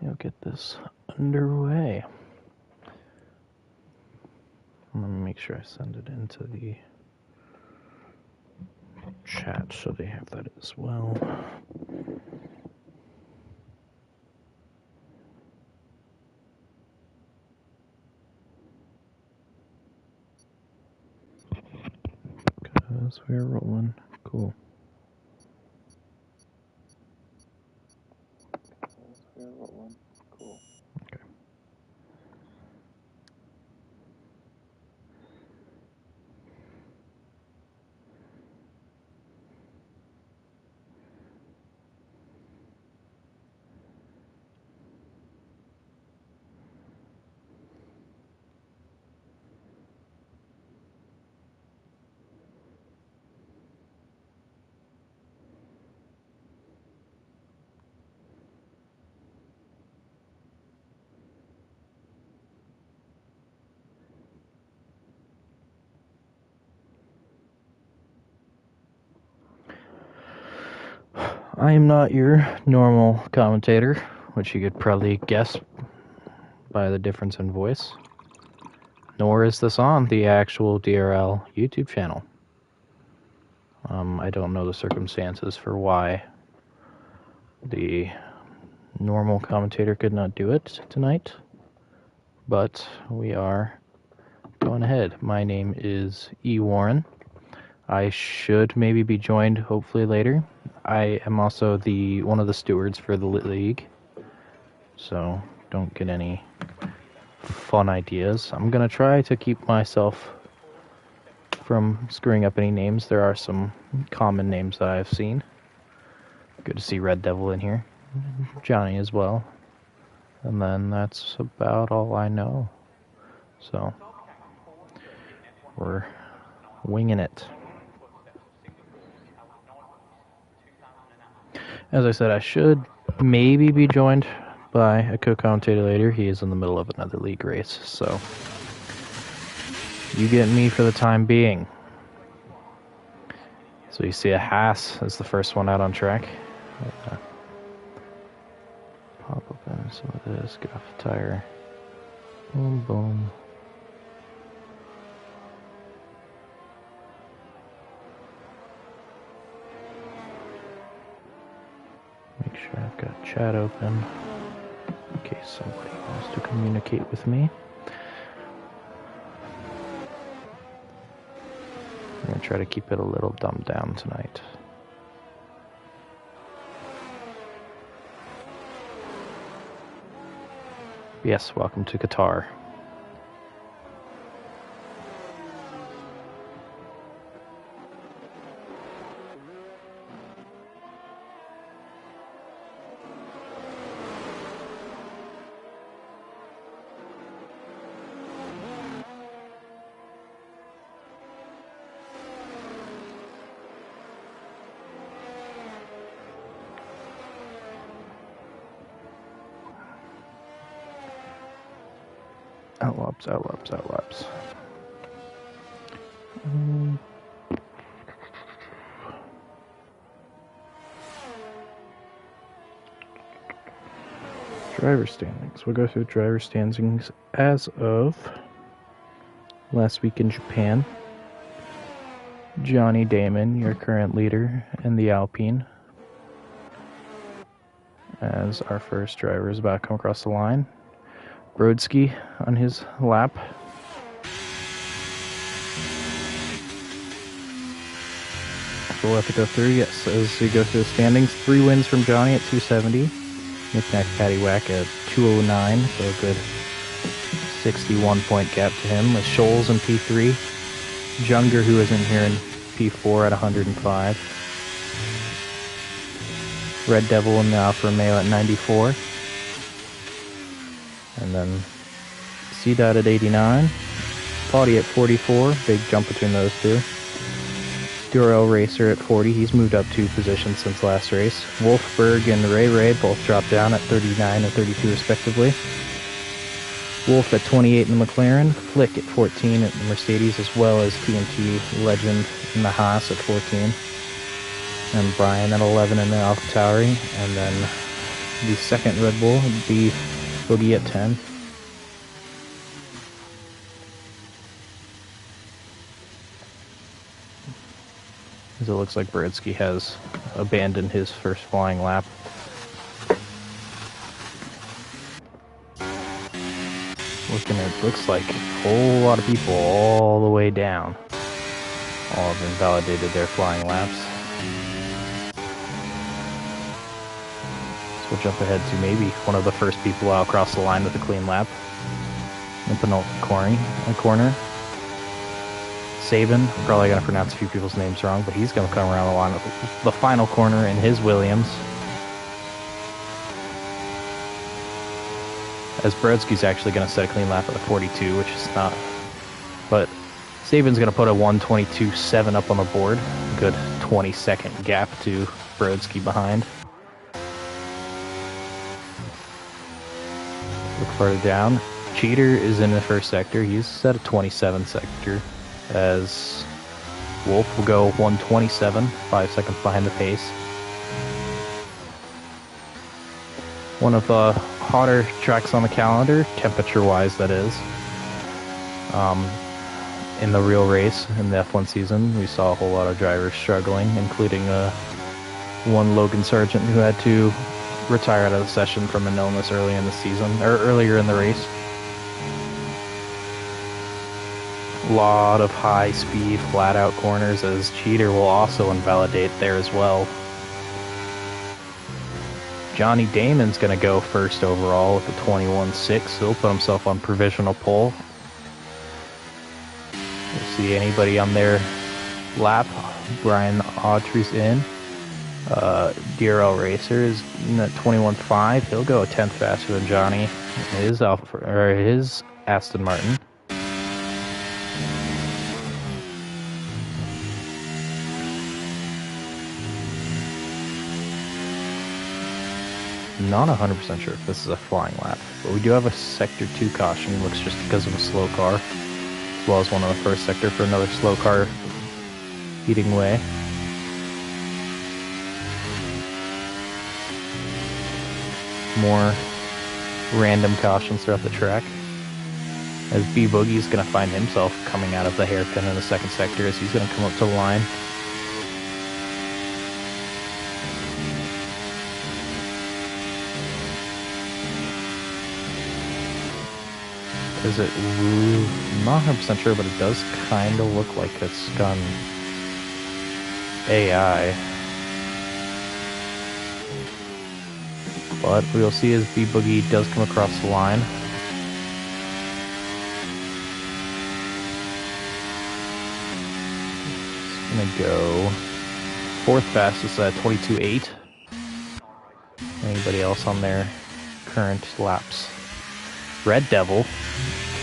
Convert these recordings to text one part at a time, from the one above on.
You'll get this underway. Let me make sure I send it into the chat so they have that as well. Because we're rolling. Cool. Okay. I am not your normal commentator, which you could probably guess by the difference in voice. Nor is this on the actual DRL YouTube channel. I don't know the circumstances for why the normal commentator could not do it tonight, but we are going ahead. My name is E. Warren. I should maybe be joined hopefully later. I am also one of the stewards for the league, so don't get any fun ideas. I'm gonna try to keep myself from screwing up any names. There are some common names that I've seen. Good to see Red Devil in here. Johnny as well. And then that's about all I know. So, we're winging it. As I said, I should maybe be joined by a co-commentator later. He is in the middle of another league race, so you get me for the time being. So you see a Haas as the first one out on track. Pop up in some of this, get off the tire. Boom, boom. Make sure I've got chat open in case somebody wants to communicate with me. I'm going to try to keep it a little dumbed down tonight. Yes, welcome to Qatar. Outlaps. Driver standings. We'll go through driver standings as of last week in Japan. Johnny Damon, your current leader in the Alpine, as our first driver is about to come across the line. Brodsky on his lap. So we'll have to go through, yes, as we go through the standings. 3 wins from Johnny at 270. Knick-knack paddywhack at 209, so a good 61-point gap to him. With Scholes in P3. Junger, who isn't here, in P4 at 105. Red Devil in the Alfa Romeo at 94. And then C-Dot at 89. Potty at 44. Big jump between those two. DRL Racer at 40. He's moved up 2 positions since last race. Wolfberg and Ray both dropped down at 39 and 32 respectively. Wolf at 28 in the McLaren. Flick at 14 at the Mercedes, as well as TNT Legend in the Haas at 14. And Brian at 11 in the AlphaTauri. And then The second Red Bull would be Boogie at 10. As it looks like Brodsky has abandoned his first flying lap. Looks like a whole lot of people all the way down. All have invalidated their flying laps. So we'll jump ahead to maybe one of the first people out across the line with a clean lap. In the penultimate corner. Saban, probably going to pronounce a few people's names wrong, but he's going to come around the line with the final corner in his Williams. As Brodsky's actually going to set a clean lap at the 42, which is not. But Saban's going to put a 1:22.7 up on the board. Good 20-second gap to Brodsky behind. Look further down. Cheater is in the first sector. He's at a 27 sector. As Wolf will go 1:27, 5 seconds behind the pace. One of the hotter tracks on the calendar, temperature-wise that is. In the real race, in the F1 season, we saw a whole lot of drivers struggling, including one Logan Sargent who had to retire out of the session from an illness early in the season, or earlier in the race. A lot of high-speed, flat-out corners, as Cheater will also invalidate there as well. Johnny Damon's going to go first overall with a 21.6. He'll put himself on provisional pole. We'll see anybody on their lap. Brian Autry's in. DRL Racer is in at 21.5. He'll go a tenth faster than Johnny. His Aston Martin. Not 100% sure if this is a flying lap, but we do have a Sector 2 caution. Looks just because of a slow car, as well as one on the first sector for another slow car heating way. More random cautions throughout the track, as B-Boogie is going to find himself coming out of the hairpin in the second sector as he's going to come up to the line. Is it? I'm not 100% sure, but it does kind of look like it's gone AI. But we'll see as B-Boogie does come across the line. It's gonna go fourth fastest at 22.8. Anybody else on their current laps? Red Devil,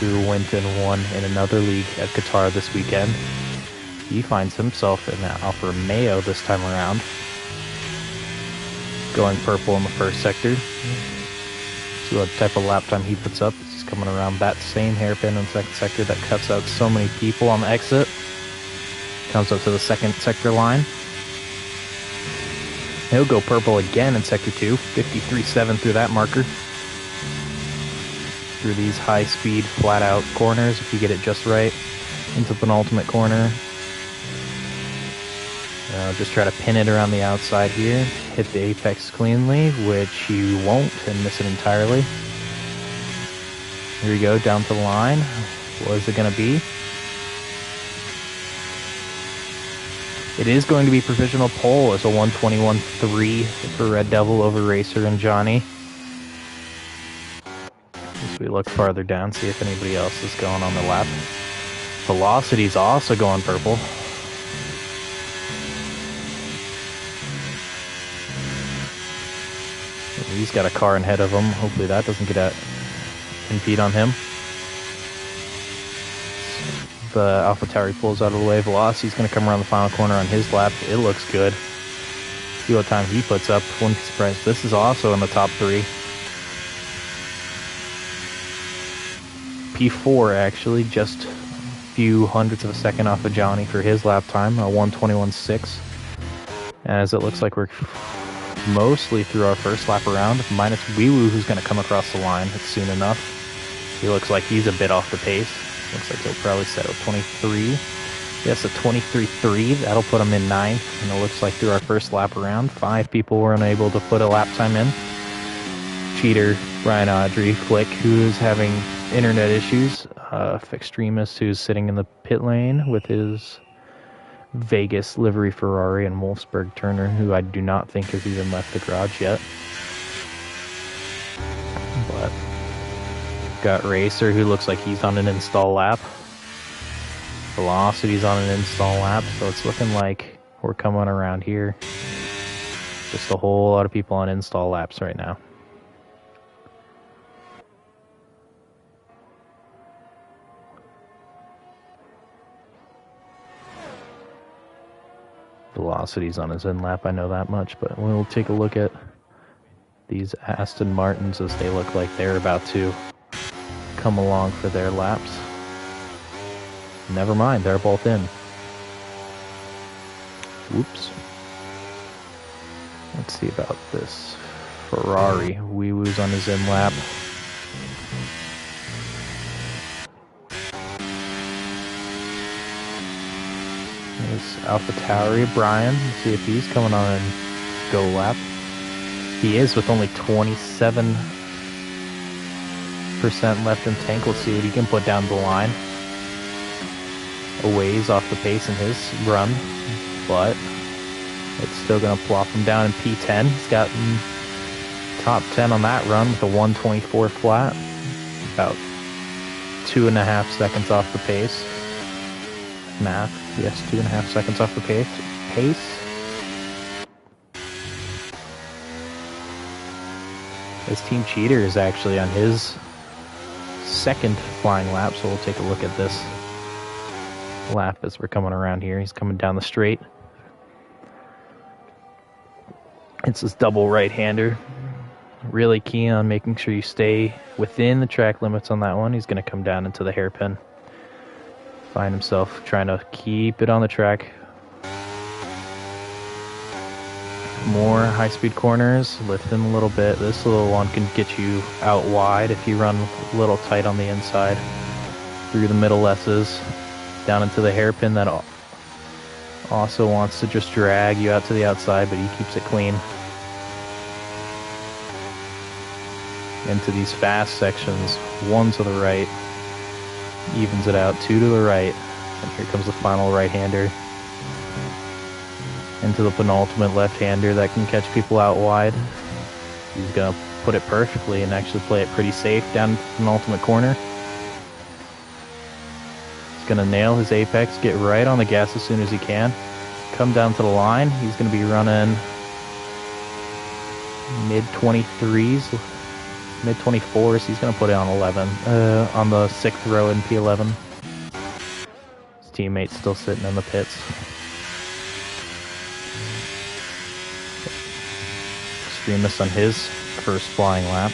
who went and won in another league at Qatar this weekend. He finds himself in that Alfa Romeo this time around. Going purple in the first sector. See what type of lap time he puts up. He's coming around that same hairpin in the second sector that cuts out so many people on the exit. Comes up to the second sector line. He'll go purple again in sector 2. 53.7 through that marker. Through these high-speed, flat-out corners, if you get it just right, into the penultimate corner. Just try to pin it around the outside here, hit the apex cleanly, which you won't, and miss it entirely. Here we go, down to the line. What is it going to be? It is going to be provisional pole as a 1:21.3 for Red Devil over Racer and Johnny. As we look farther down, see if anybody else is going on the lap. Velocity's also going purple. He's got a car ahead of him. Hopefully that doesn't impede on him. The AlphaTauri pulls out of the way. Velocity's going to come around the final corner on his lap. It looks good. See what time he puts up. Wouldn't be surprised. This is also in the top 3. P4 actually, just a few hundredths of a second off of Johnny for his lap time, a 1:21.6. As it looks like we're mostly through our first lap around, minus Wee-Woo, who's going to come across the line soon enough. He looks like he's a bit off the pace. Looks like he'll probably settle 23. Yes, a 23.3. That'll put him in 9th. And it looks like through our first lap around, 5 people were unable to put a lap time in. Cheater, Brian Audrey, Flick, who is having internet issues. Extremist, who's sitting in the pit lane with his Vegas livery Ferrari, and Wolfsburg Turner, who I do not think has even left the garage yet. But got Racer, who looks like he's on an install lap. Velocity's on an install lap, so it's looking like we're coming around here. Just a whole lot of people on install laps right now. Velocity's on his in lap, I know that much, but we'll take a look at these Aston Martins as they look like they're about to come along for their laps. Never mind, they're both in. Whoops. Let's see about this Ferrari. Wee-Woo's on his in lap. There's AlphaTauri, Brian. Let's see if he's coming on a go lap. He is, with only 27% left in tank. Let's see what he can put down the line. A ways off the pace in his run, but it's still going to plop him down in P10. He's gotten top 10 on that run with a 124 flat. About 2.5 seconds off the pace. Math, yes, 2.5 seconds off the pace. His Team Cheater is actually on his second flying lap, so we'll take a look at this lap as we're coming around here. He's coming down the straight. It's this double right-hander. Really keen on making sure you stay within the track limits on that one. He's going to come down into the hairpin. Find himself trying to keep it on the track. More high-speed corners, lift him a little bit. This little one can get you out wide if you run a little tight on the inside. Through the middle S's, down into the hairpin that also wants to just drag you out to the outside, but he keeps it clean. Into these fast sections, 1 to the right, evens it out, 2 to the right, and here comes the final right-hander. Into the penultimate left-hander that can catch people out wide. He's going to put it perfectly and actually play it pretty safe down to the penultimate corner. He's going to nail his apex, get right on the gas as soon as he can. Come down to the line. He's going to be running mid-23s, mid-24s. He's going to put it on 11, on the 6th row in P11. His teammate's still sitting in the pits. Extremist on his first flying lap.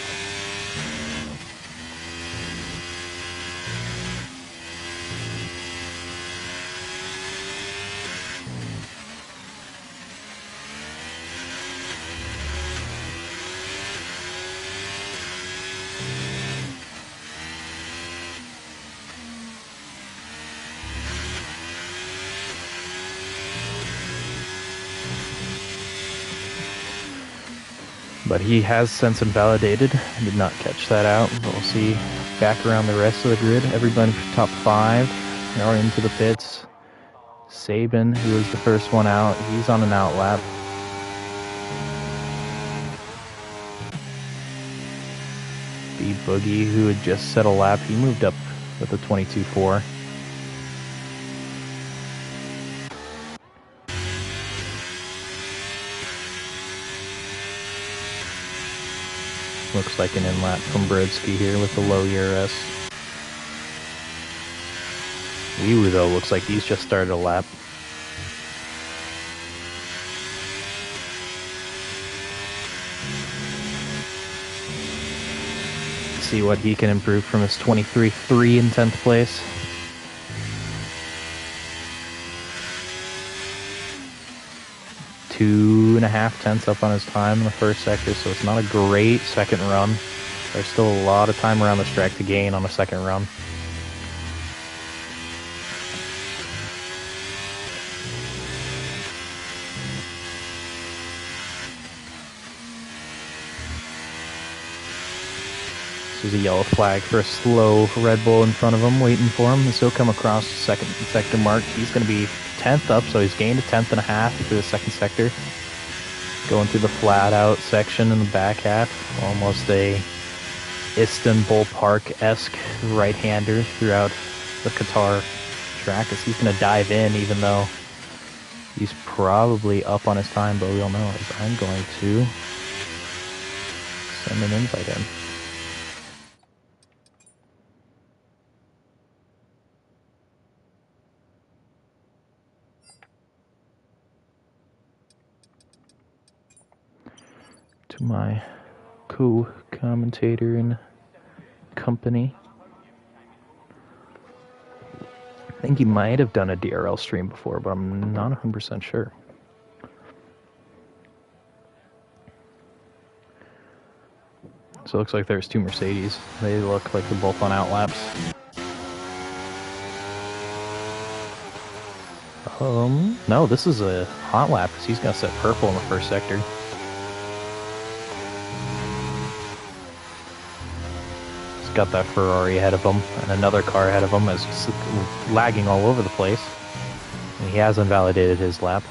But he has since invalidated. I did not catch that out. But we'll see back around the rest of the grid. Everybody from top 5 are into the pits. Sabin, who was the first one out, he's on an out lap. B-Boogie, who had just set a lap, he moved up with a 22.4. Looks like an in-lap from Brodsky here with the low ERS. Wee-Woo, though, looks like he's just started a lap. See what he can improve from his 23.3 in 10th place. 2.5 tenths up on his time in the first sector, so it's not a great second run. There's still a lot of time around the track to gain on a second run. This is a yellow flag for a slow Red Bull in front of him, waiting for him. As he'll come across the second sector mark, he's going to be 10th up, so he's gained a 10.5 through the second sector. Going through the flat-out section in the back half, almost a Istanbul Park-esque right-hander throughout the Qatar track, as he's going to dive in, even though he's probably up on his time, but we'll know as I'm going to send an invite in. To my co-commentator and company. I think he might have done a DRL stream before, but I'm not 100% sure. So it looks like there's two Mercedes. They look like they're both on outlaps. No, this is a hot lap because he's going to set purple in the first sector. Got that Ferrari ahead of him and another car ahead of him as he's lagging all over the place. And he has invalidated his lap.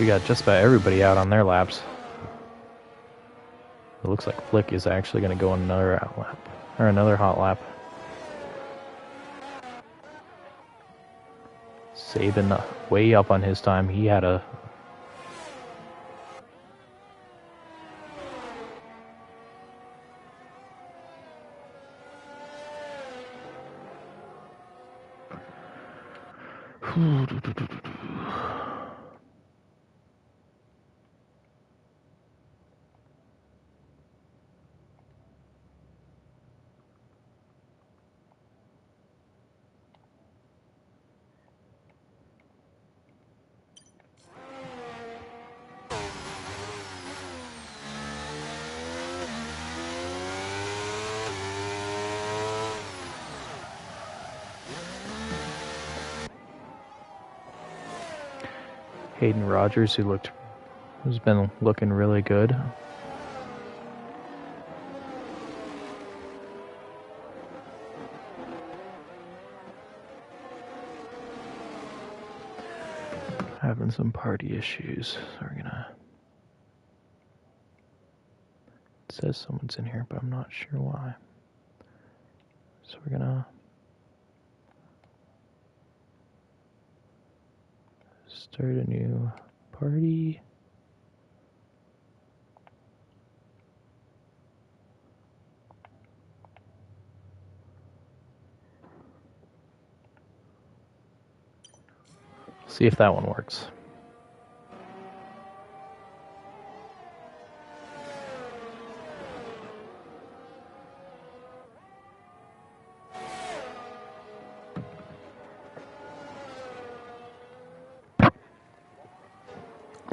We got just about everybody out on their laps. It looks like Flick is actually going to go on another out lap, or another hot lap. Saban way up on his time. He had a Hayden Rogers, who's been looking really good. Having some party issues, so we're gonna. It says someone's in here, but I'm not sure why. So we're gonna start a new party. See if that one works.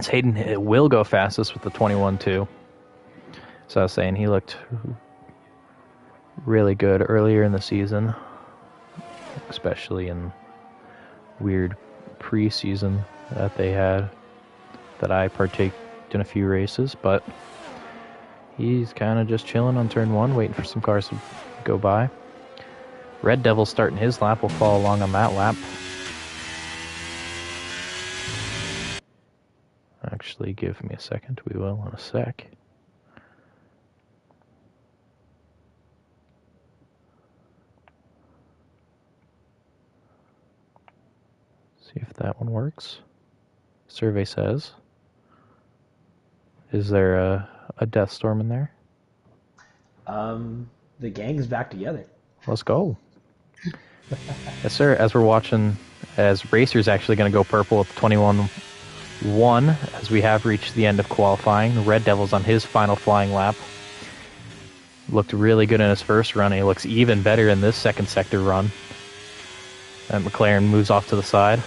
Hayden will go fastest with the 21.2. So I was saying he looked really good earlier in the season, especially in weird preseason that they had that I partaked in a few races, but he's kind of just chilling on turn one, waiting for some cars to go by. Red Devil starting his lap will follow along on that lap. Actually, give me a second. We will in a sec. See if that one works. Survey says. Is there a death storm in there? The gang's back together. Let's go. Yes, sir. As we're watching, as Racer's actually going to go purple with 21-1, as we have reached the end of qualifying. Red Devil's on his final flying lap. Looked really good in his first run. He looks even better in this second sector run. And McLaren moves off to the side.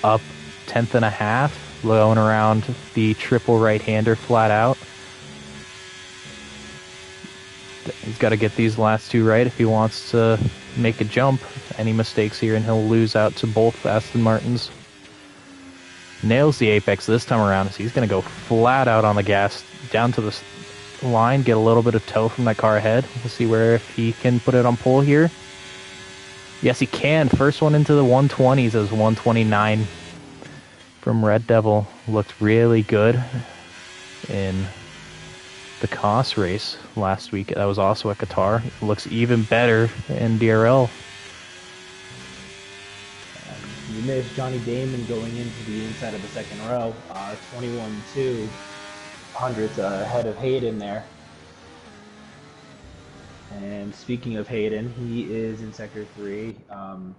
Up 10th and a half, going around the triple right-hander flat out. He's got to get these last two right if he wants to make a jump. Any mistakes here and he'll lose out to both Aston Martins. Nails the apex this time around, so he's going to go flat out on the gas, down to the line, get a little bit of tow from that car ahead. We'll see where if he can put it on pole here. Yes, he can. First one into the 120s as 129 from Red Devil. Looked really good in the Kos race last week. That was also at Qatar. Looks even better in DRL. You missed Johnny Damon going into the inside of the second row. 21-2 hundredths ahead of Hayden there. And speaking of Hayden, he is in sector 3. And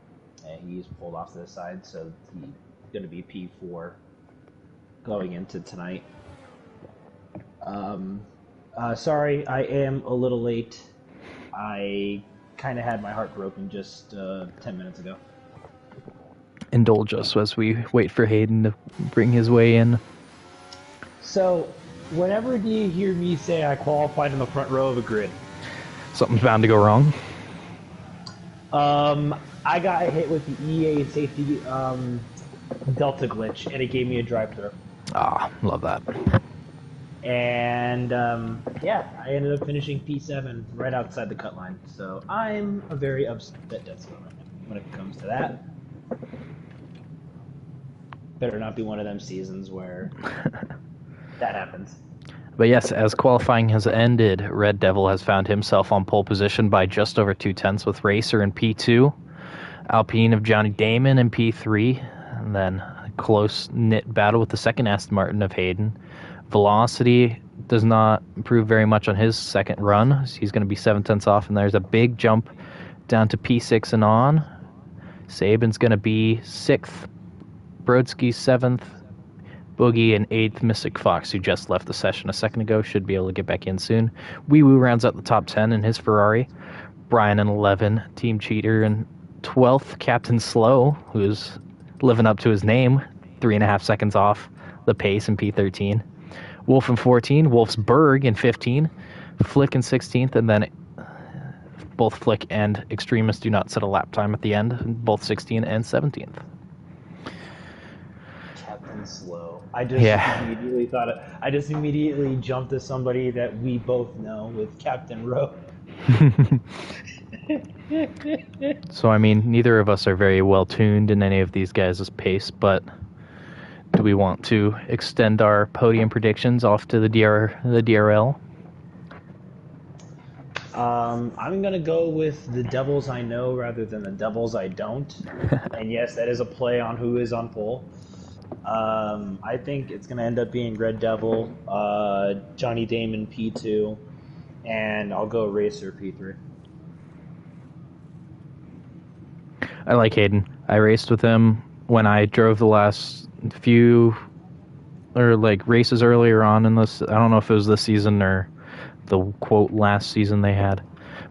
he's pulled off to the side, so he's going to be P4 going into tonight. Sorry, I am a little late. I kind of had my heart broken just 10 minutes ago. Indulge us as we wait for Hayden to bring his way in. So, whenever do you hear me say I qualified in the front row of a grid? Something's bound to go wrong. I got hit with the EA safety Delta glitch, and it gave me a drive-through. Ah, love that. And yeah, I ended up finishing P7 right outside the cut line. So I'm a very upset Deathstone right now when it comes to that. Better not be one of them seasons where that happens. But yes, as qualifying has ended, Red Devil has found himself on pole position by just over 2/10 with Racer in P2, Alpine of Johnny Damon in P3, and then a close-knit battle with the second Aston Martin of Hayden. Velocity does not improve very much on his second run, so he's going to be 7/10 off, and there's a big jump down to P6 and on. Saban's going to be 6th, Brodsky 7th, Boogie and 8th, Mystic Fox, who just left the session a second ago, should be able to get back in soon. Wee Woo rounds out the top 10 in his Ferrari. Brian in 11, Team Cheater in 12th, Captain Slow, who's living up to his name, 3.5 seconds off the pace in P13. Wolf in 14, Wolfsburg in 15, Flick in 16th, and then both Flick and Extremist do not set a lap time at the end, both 16th and 17th. Captain Slow. I just immediately jumped to somebody that we both know with Captain Rowe. So, I mean, neither of us are very well tuned in any of these guys' pace, but do we want to extend our podium predictions off to the DRL? I'm going to go with the Devils I know rather than the Devils I don't. And yes, that is a play on who is on pole. I think it's going to end up being Red Devil, Johnny Damon P2, and I'll go Racer P3. I like Hayden. I raced with him when I drove the last few races earlier on in this. I don't know if it was this season or the quote last season they had,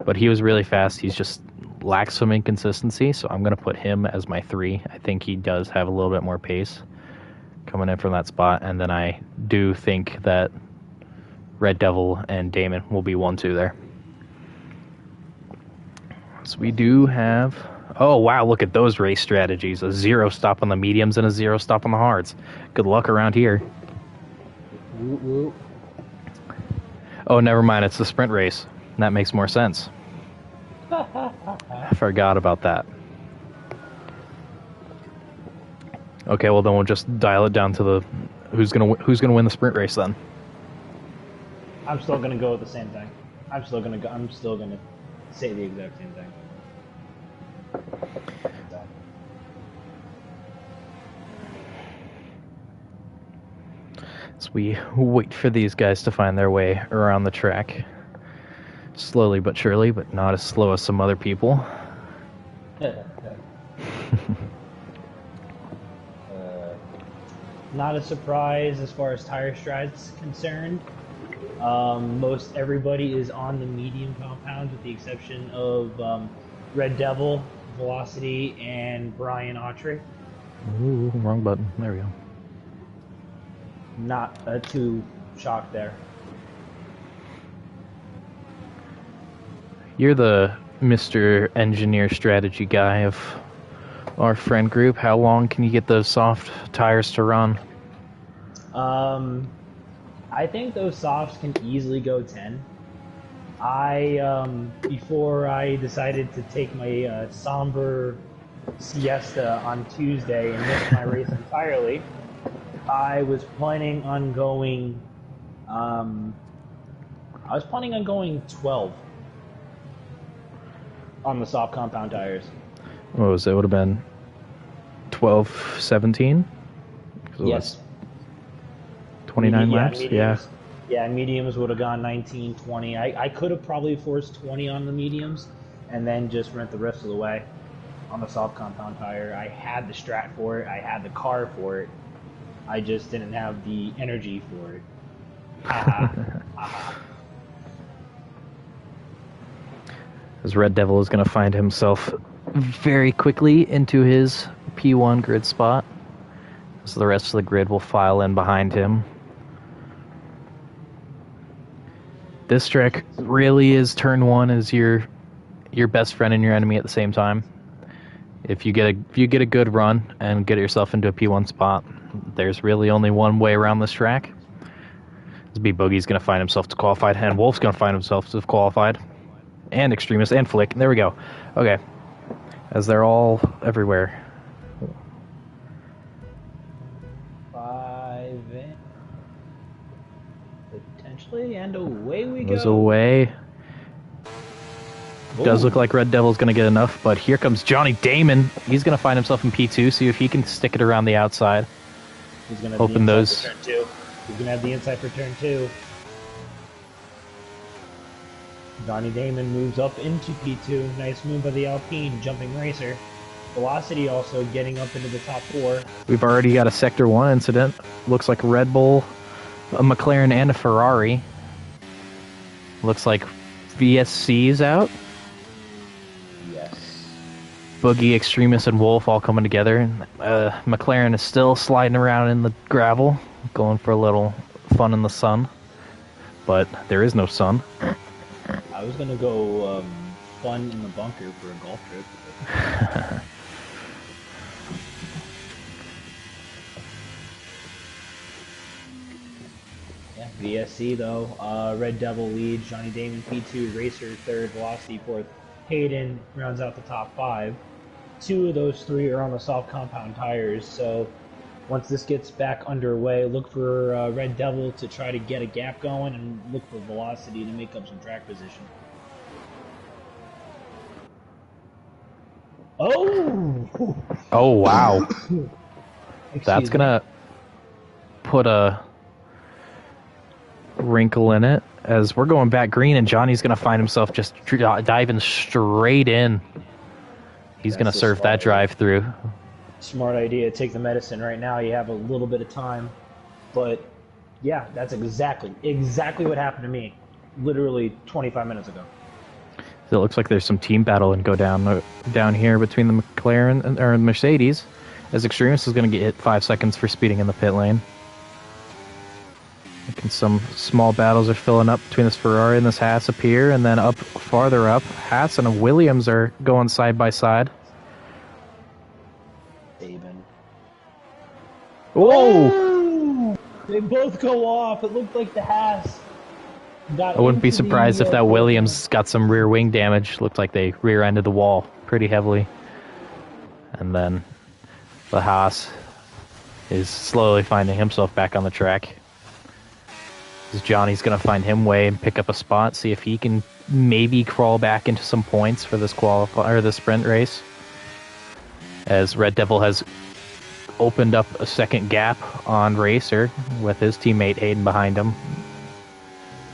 but he was really fast. He's just lacks some inconsistency, so I'm going to put him as my 3. I think he does have a little bit more pace coming in from that spot, and then I do think that Red Devil and Damon will be 1-2 there. So we do have... Oh, wow, look at those race strategies. A 0 stop on the mediums and a 0 stop on the hards. Good luck around here. Woo woo. Oh, never mind. It's the sprint race. That makes more sense. I forgot about that. Okay, well then we'll just dial it down to the who's gonna win the sprint race then. I'm still gonna go with the same thing. I'm still gonna say the exact same thing. As we wait for these guys to find their way around the track. Slowly but surely, but not as slow as some other people. Not a surprise as far as tire stride's concerned. Most everybody is on the medium compound with the exception of Red Devil, Velocity, and Brian Autry. Ooh, wrong button. There we go. Not too shocked there. You're the Mr. Engineer Strategy guy of our friend group. How long can you get those soft tires to run? I think those softs can easily go 10. Before I decided to take my somber siesta on Tuesday and miss my race entirely, I was planning on going 12 on the soft compound tires. What was it? Would have been 12, 17? Yes. 29 laps? Mediums. Yeah, mediums would have gone 19, 20. I could have probably forced 20 on the mediums and then just went the rest of the way on the soft compound tire. I had the strat for it. I had the car for it. I just didn't have the energy for it. As Red Devil is going to find himself very quickly into his P1 grid spot. So the rest of the grid will file in behind him. This track really is turn one as your best friend and your enemy at the same time. If you get a good run and get yourself into a P1 spot, there's really only one way around this track. B Boogie's going to find himself disqualified, and Wolf's going to find himself disqualified, and Extremist and Flick. There we go. Okay, as they're all everywhere. 5 in, potentially, and away we go. Goes away. Does look like Red Devil's going to get enough, but here comes Johnny Damon. He's going to find himself in P2, see if he can stick it around the outside. He's going to open those. For turn 2. He's going to have the inside for turn 2. Johnny Damon moves up into P2. Nice move by the Alpine, jumping racer. Velocity also getting up into the top 4. We've already got a Sector 1 incident. Looks like a Red Bull, a McLaren, and a Ferrari. Looks like VSC's out. Boogie, Extremist, and Wolf all coming together. McLaren is still sliding around in the gravel, going for a little fun in the sun. But there is no sun. I was going to go fun in the bunker for a golf trip. Yeah, VSC though. Red Devil leads, Johnny Damon P2, Racer 3rd, Velocity 4th. Hayden rounds out the top 5. 2 of those 3 are on the soft compound tires, so once this gets back underway, look for Red Devil to try to get a gap going and look for Velocity to make up some track position. Oh! Oh, wow. That's going to put a wrinkle in it. As we're going back green, and Johnny's going to find himself just diving straight in. He's going to serve that drive-through. Smart idea. Take the medicine right now. You have a little bit of time. But, yeah, that's exactly what happened to me literally 25 minutes ago. So it looks like there's some team battle and go down here between the McLaren or Mercedes, as Extremist is going to get 5 seconds for speeding in the pit lane. Some small battles are filling up between this Ferrari and this Haas up here, and then farther up, Haas and Williams are going side by side. Saban. Whoa! They both go off. It looked like the Haas got. I wouldn't be surprised if that Williams got some rear wing damage. Looked like they rear-ended the wall pretty heavily. And then the Haas is slowly finding himself back on the track. Johnny's going to find him way and pick up a spot, see if he can maybe crawl back into some points for this this sprint race. As Red Devil has opened up a second gap on Racer with his teammate Hayden behind him.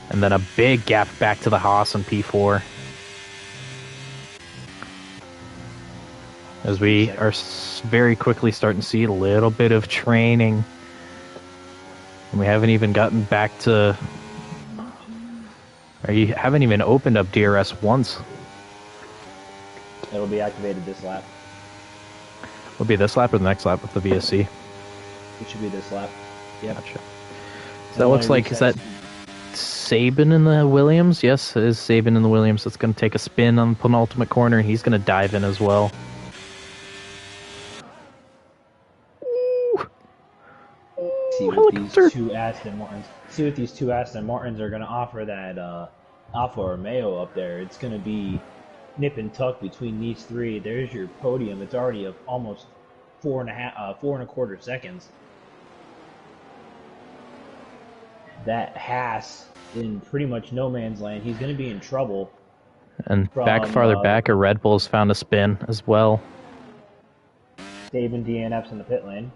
And then a big gap back to the Haas and P4. As we are very quickly starting to see a little bit of training. And we haven't even gotten back to... Or you haven't even opened up DRS once. It'll be activated this lap. Will it be this lap or the next lap with the VSC? It should be this lap. Yeah. Gotcha. So that looks like, is that Saban in the Williams? Yes, it is Saban in the Williams. It's going to take a spin on the penultimate corner, and he's going to dive in as well. See what these two Aston Martins. See what these two Aston Martins are going to offer that Alfa Romeo up there. It's going to be nip and tuck between these three. There's your podium. It's already of almost 4.25 seconds. That Haas in pretty much no man's land. He's going to be in trouble. And back farther back, a Red Bull's found a spin as well. Dave and DNF's in the pit lane.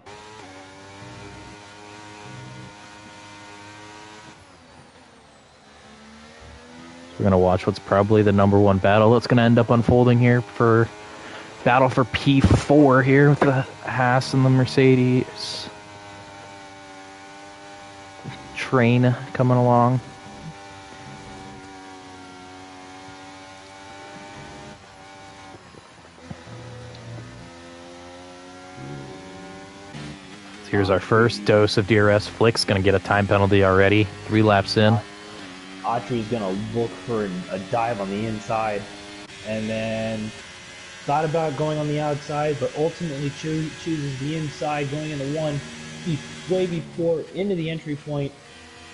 We're going to watch what's probably the #1 battle that's going to end up unfolding here for battle for P4 here with the Haas and the Mercedes train coming along. So here's our first dose of DRS. Flick's going to get a time penalty already, 3 laps in. Autry's going to look for a dive on the inside, and then thought about going on the outside, but ultimately chooses the inside, going into one. Way before into the entry point,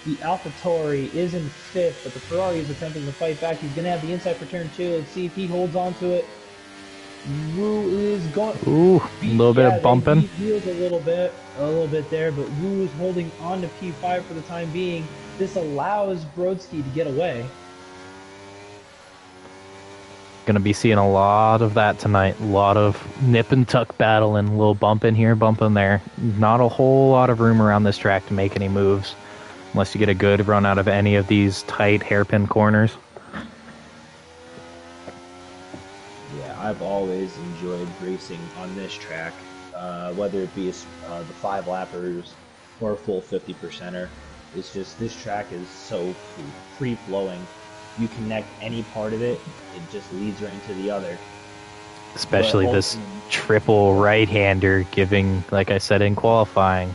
the AlphaTauri is in 5th, but the Ferrari is attempting to fight back. He's going to have the inside for turn 2. Let's see if he holds on to it. Wu is going. Ooh, a little bit of bumping. He feels a little bit there, but Wu is holding on to P5 for the time being. This allows Brodsky to get away. Going to be seeing a lot of that tonight. A lot of nip and tuck battling, a little bump in here, bump in there. Not a whole lot of room around this track to make any moves, unless you get a good run out of any of these tight hairpin corners. Yeah, I've always enjoyed racing on this track, whether it be the 5-lappers or a full 50%er. It's just, this track is so free-flowing. You connect any part of it, it just leads right into the other. Especially this triple right-hander giving, like I said in qualifying,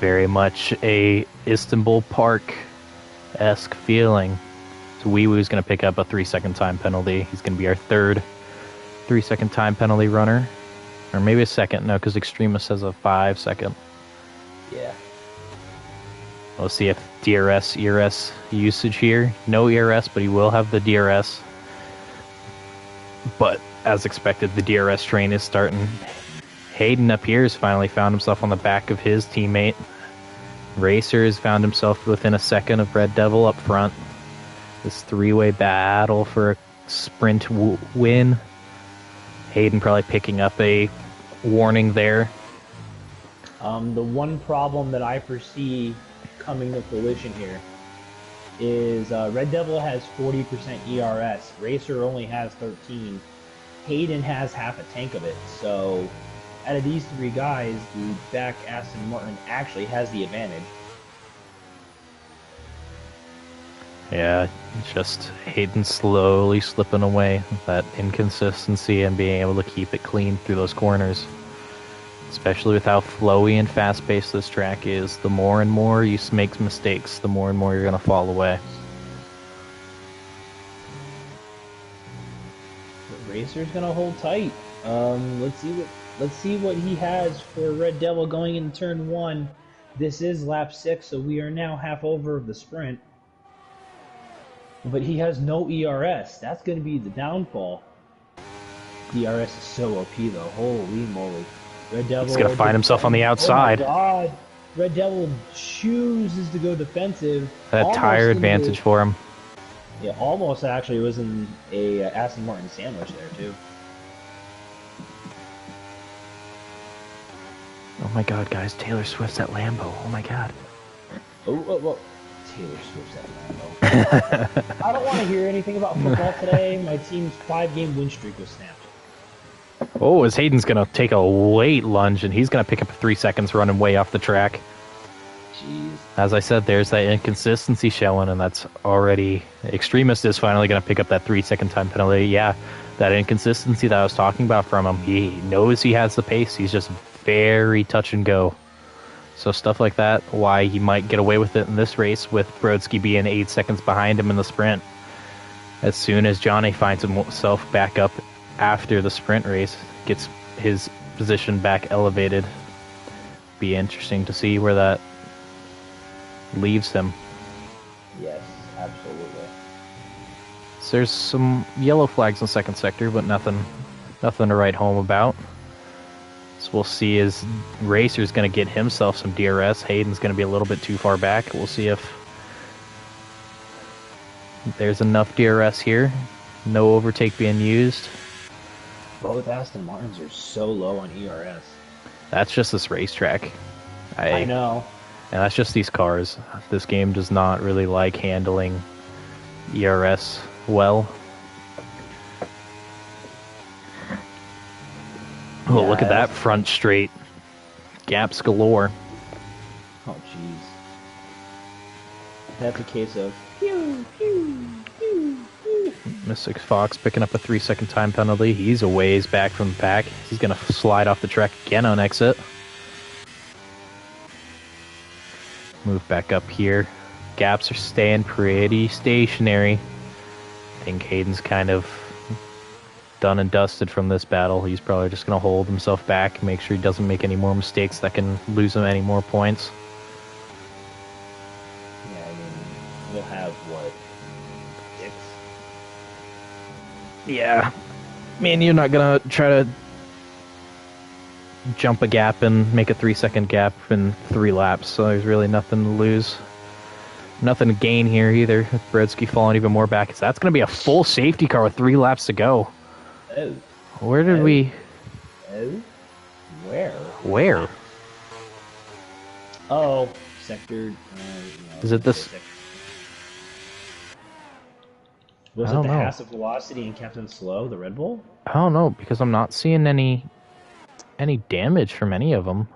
very much a Istanbul Park-esque feeling. So Wee Woo's going to pick up a 3-second time penalty. He's going to be our third 3-second time penalty runner. Or maybe a second, no, because Extremis has a 5-second. Yeah. We'll see if DRS, ERS usage here. No ERS, but he will have the DRS. But, as expected, the DRS train is starting. Hayden up here has finally found himself on the back of his teammate. Racer has found himself within a second of Red Devil up front. This 3-way battle for a sprint win. Hayden probably picking up a warning there. The one problem that I foresee coming to fruition here is Red Devil has 40% ERS. Racer only has 13. Hayden has half a tank of it. So out of these 3 guys, the back Aston Martin actually has the advantage. Yeah, it's just Hayden slowly slipping away with that inconsistency and being able to keep it clean through those corners. Especially with how flowy and fast-paced this track is, the more and more you make mistakes, the more and more you're going to fall away. The Racer's going to hold tight. Let's see what he has for Red Devil going into turn 1. This is lap 6, so we are now half over of the sprint. But he has no ERS. That's going to be the downfall. DRS is so OP though. Holy moly. Red Devil. He's going to find himself on the outside. Oh my God. Red Devil chooses to go defensive. That tire advantage for him. Yeah, almost actually was in a Aston Martin sandwich there too. Oh my god, guys, Taylor Swift's at Lambeau. Oh my god. Oh. Taylor Swift's at Lambeau. I don't want to hear anything about football today. My team's 5-game win streak was snapped. Oh, as Hayden's going to take a late lunge, and he's going to pick up 3 seconds running way off the track. Jeez. As I said, there's that inconsistency showing, and that's already... Extremist is finally going to pick up that 3-second time penalty. Yeah, that inconsistency that I was talking about from him. He knows he has the pace. He's just very touch and go. So stuff like that, why he might get away with it in this race with Brodsky being 8 seconds behind him in the sprint. As soon as Johnny finds himself back up after the sprint race, gets his position back elevated. Be interesting to see where that leaves him. Yes, absolutely. So there's some yellow flags in the second sector, but nothing to write home about. So we'll see as Racer's going to get himself some DRS. Hayden's going to be a little bit too far back. We'll see if there's enough DRS here. No overtake being used. Both Aston Martins are so low on ERS. That's just this racetrack. I know. And that's just these cars. This game does not really like handling ERS well. Oh, look at that front straight. Gaps galore. Oh, jeez. That's a case of pew, pew, pew, pew. Mystic Fox picking up a 3-second time penalty. He's a ways back from the pack. He's going to slide off the track again on exit. Move back up here. Gaps are staying pretty stationary. I think Hayden's kind of done and dusted from this battle. He's probably just going to hold himself back, make sure he doesn't make any more mistakes that can lose him any more points. Yeah, I mean, we'll have, what, 6? Yeah. I mean, you're not going to try to jump a gap and make a 3-second gap in 3 laps, so there's really nothing to lose. Nothing to gain here either. Brodsky falling even more back. So that's going to be a full safety car with 3 laps to go. Oh. Where did we... Oh? Where? Where? Oh, sector... Is it this... Was I it don't the know. Haas of Velocity and Captain Slow, the Red Bull? I don't know, because I'm not seeing any damage from any of them.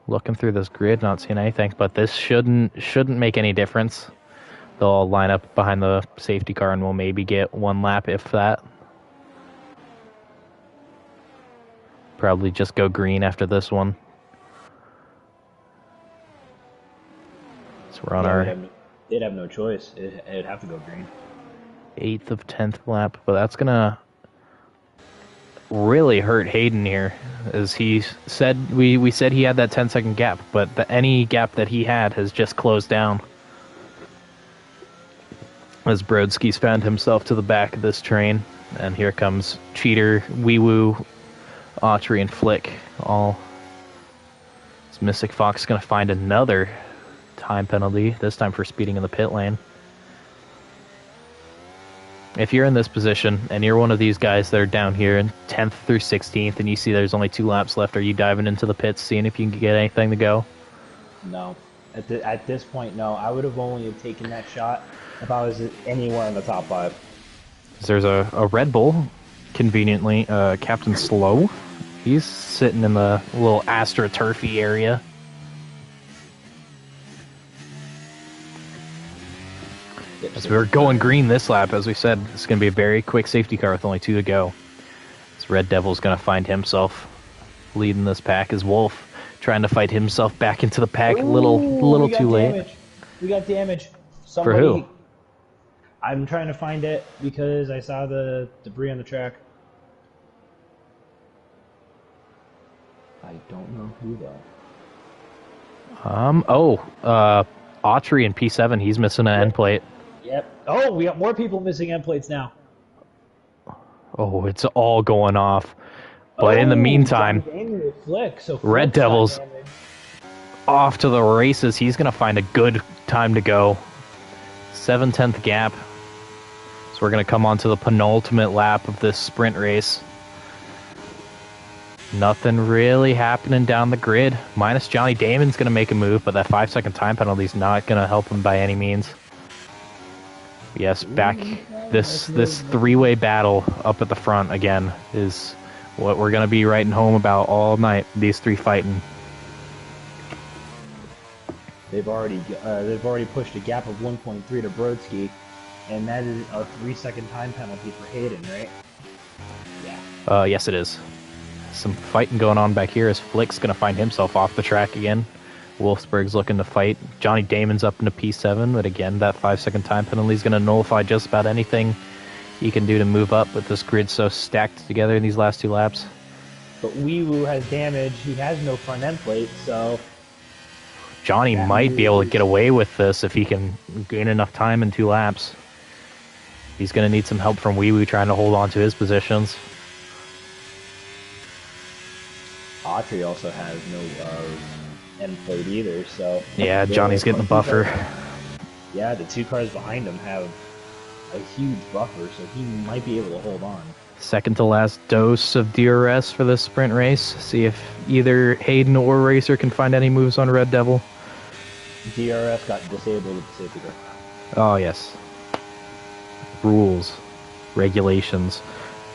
Looking through this grid, not seeing anything, but this shouldn't make any difference. They'll all line up behind the safety car and we'll maybe get 1 lap, if that. Probably just go green after this one. So we're on our... They'd have no choice. It'd have to go green. 8th of 10th lap, but that's gonna really hurt Hayden here, as he said we said he had that 10-second gap, but any gap that he had has just closed down. As Brodsky's found himself to the back of this train, and here comes Cheater, Wee Woo, Autry, and Flick. All. Is Mystic Fox gonna find another time penalty, this time for speeding in the pit lane? If you're in this position and you're one of these guys that are down here in 10th through 16th and you see there's only 2 laps left, are you diving into the pits seeing if you can get anything to go? No. At this point, no. I would have only taken that shot if I was anywhere in the top 5. There's a Red Bull, conveniently, Captain Slow. He's sitting in the little AstroTurfy area. As we're going green this lap, as we said, it's going to be a very quick safety car with only 2 to go. This Red Devil's going to find himself leading this pack as Wolf trying to fight himself back into the pack. A little too late. We got damage. For who? I'm trying to find it because I saw the debris on the track. I don't know who though. Autry in P7, he's missing an end plate. Yep. Oh, we got more people missing end plates now. Oh, it's all going off. But in the meantime, Red Devil's off to the races. He's going to find a good time to go. 7/10 gap. So we're going to come on to the penultimate lap of this sprint race. Nothing really happening down the grid. Minus Johnny Damon's going to make a move, but that 5-second time penalty's not going to help him by any means. Yes, back this three-way battle up at the front again is what we're going to be writing home about all night. These three fighting. They've already pushed a gap of 1.3 to Brodsky, and that is a 3-second time penalty for Hayden, right? Yeah. Yes, it is. Some fighting going on back here as Flick's going to find himself off the track again. Wolfsburg's looking to fight. Johnny Damon's up into P7, but again, that 5-second time penalty is going to nullify just about anything he can do to move up with this grid so stacked together in these last 2 laps. But Wee-Woo has damage. He has no front end plate, so... Johnny might be able to get away with this if he can gain enough time in 2 laps. He's going to need some help from Wee-Woo trying to hold on to his positions. Autry also has no end plate either, so... Yeah, Johnny's getting the buffer. Yeah, the 2 cars behind him have a huge buffer, so he might be able to hold on. Second to last dose of DRS for this sprint race. See if either Hayden or Racer can find any moves on Red Devil. DRS got disabled at the safety car. Oh, yes. Rules. Regulations.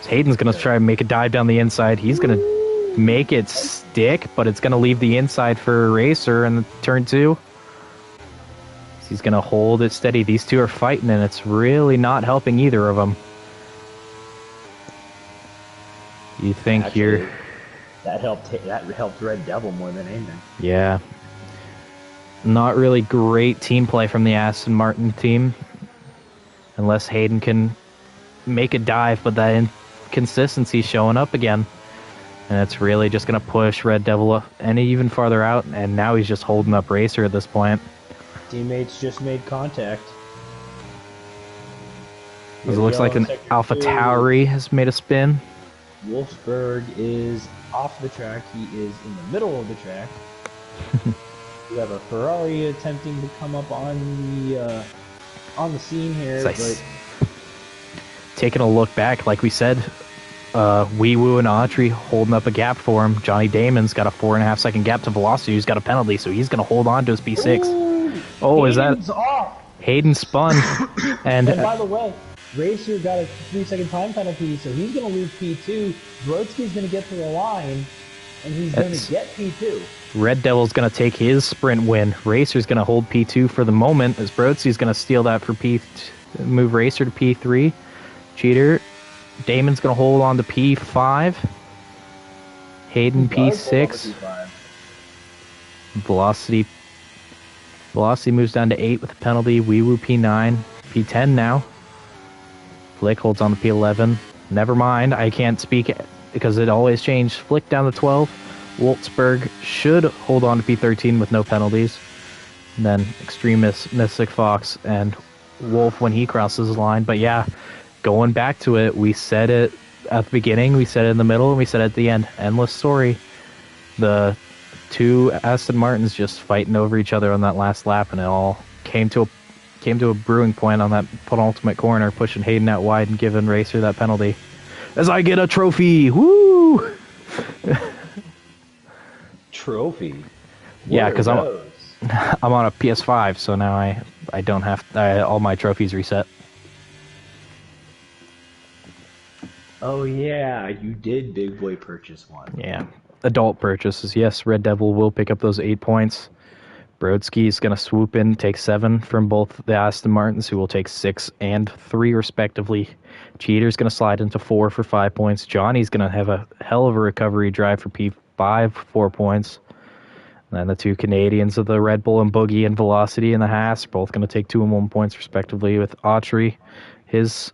So Hayden's going to try and make a dive down the inside. He's going to make it stick, but it's going to leave the inside for Racer in the turn 2. He's going to hold it steady. These two are fighting, and it's really not helping either of them. You think actually, that helped Red Devil more than anything. Yeah. Not really great team play from the Aston Martin team. Unless Hayden can make a dive, but that inconsistency's showing up again. And it's really just going to push Red Devil up and even farther out, and now he's just holding up Racer at this point. Teammates just made contact. It looks like an Alpha Tauri has made a spin. Wolfsburg is off the track. He is in the middle of the track. We have a Ferrari attempting to come up on the scene here. Nice. But... Taking a look back, like we said, Wee-Woo and Autry holding up a gap for him. Johnny Damon's got a 4.5-second gap to Velocity, who's got a penalty, so he's going to hold on to his P6. Ooh, oh, Hayden's is that... off. Hayden spun. And by the way, Racer got a 3-second time penalty, so he's going to lose P2. Brodsky's going to get to the line, and he's going to get P2. Red Devil's going to take his sprint win. Racer's going to hold P2 for the moment, as Brodsky's going to steal that for move Racer to P3. Cheater. Damon's going to hold on to P5. Hayden P6. Velocity moves down to 8 with a penalty. Wee-Woo P9. P10 now. Flick holds on to P11. Never mind, I can't speak because it always changed. Flick down to 12. Wolfsburg should hold on to P13 with no penalties. And then Extremist, Mystic Fox, and Wolf when he crosses the line. But yeah, going back to it, we said it at the beginning, we said it in the middle, and we said it at the end. Endless story. The 2 Aston Martins just fighting over each other on that last lap, and it all came to a brewing point on that penultimate corner, pushing Hayden out wide and giving Racer that penalty. As I get a trophy! Woo! Trophy? Yeah, because I'm on a PS5, so now I don't have all my trophies reset. Oh yeah, you did big boy purchase one. Yeah, adult purchases. Yes, Red Devil will pick up those 8 points. Brodsky's going to swoop in, take 7 from both the Aston Martins, who will take 6 and 3 respectively. Cheater's going to slide into 4 for 5 points. Johnny's going to have a hell of a recovery drive for P5 for 4 points. And then the 2 Canadians of the Red Bull and Boogie and Velocity and the Haas are both going to take 2 and 1 points respectively, with Autry, his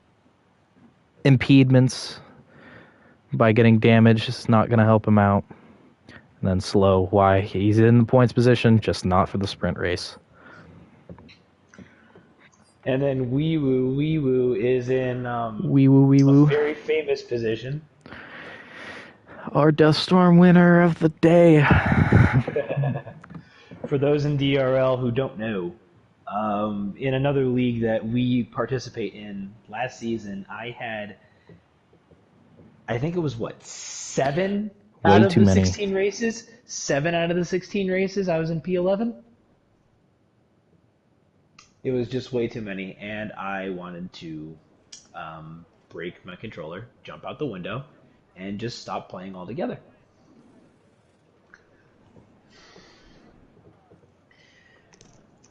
impediments by getting damaged is not going to help him out. And then Slow, why he's in the points position, just not for the sprint race. And then Wee-Woo is in a very famous position. Our Death Storm winner of the day. For those in DRL who don't know, in another league that we participate in last season, I think it was 7 Out Way of too the many. 16 races, 7 out of the 16 races, I was in P11. It was just way too many, and I wanted to break my controller, jump out the window, and just stop playing altogether.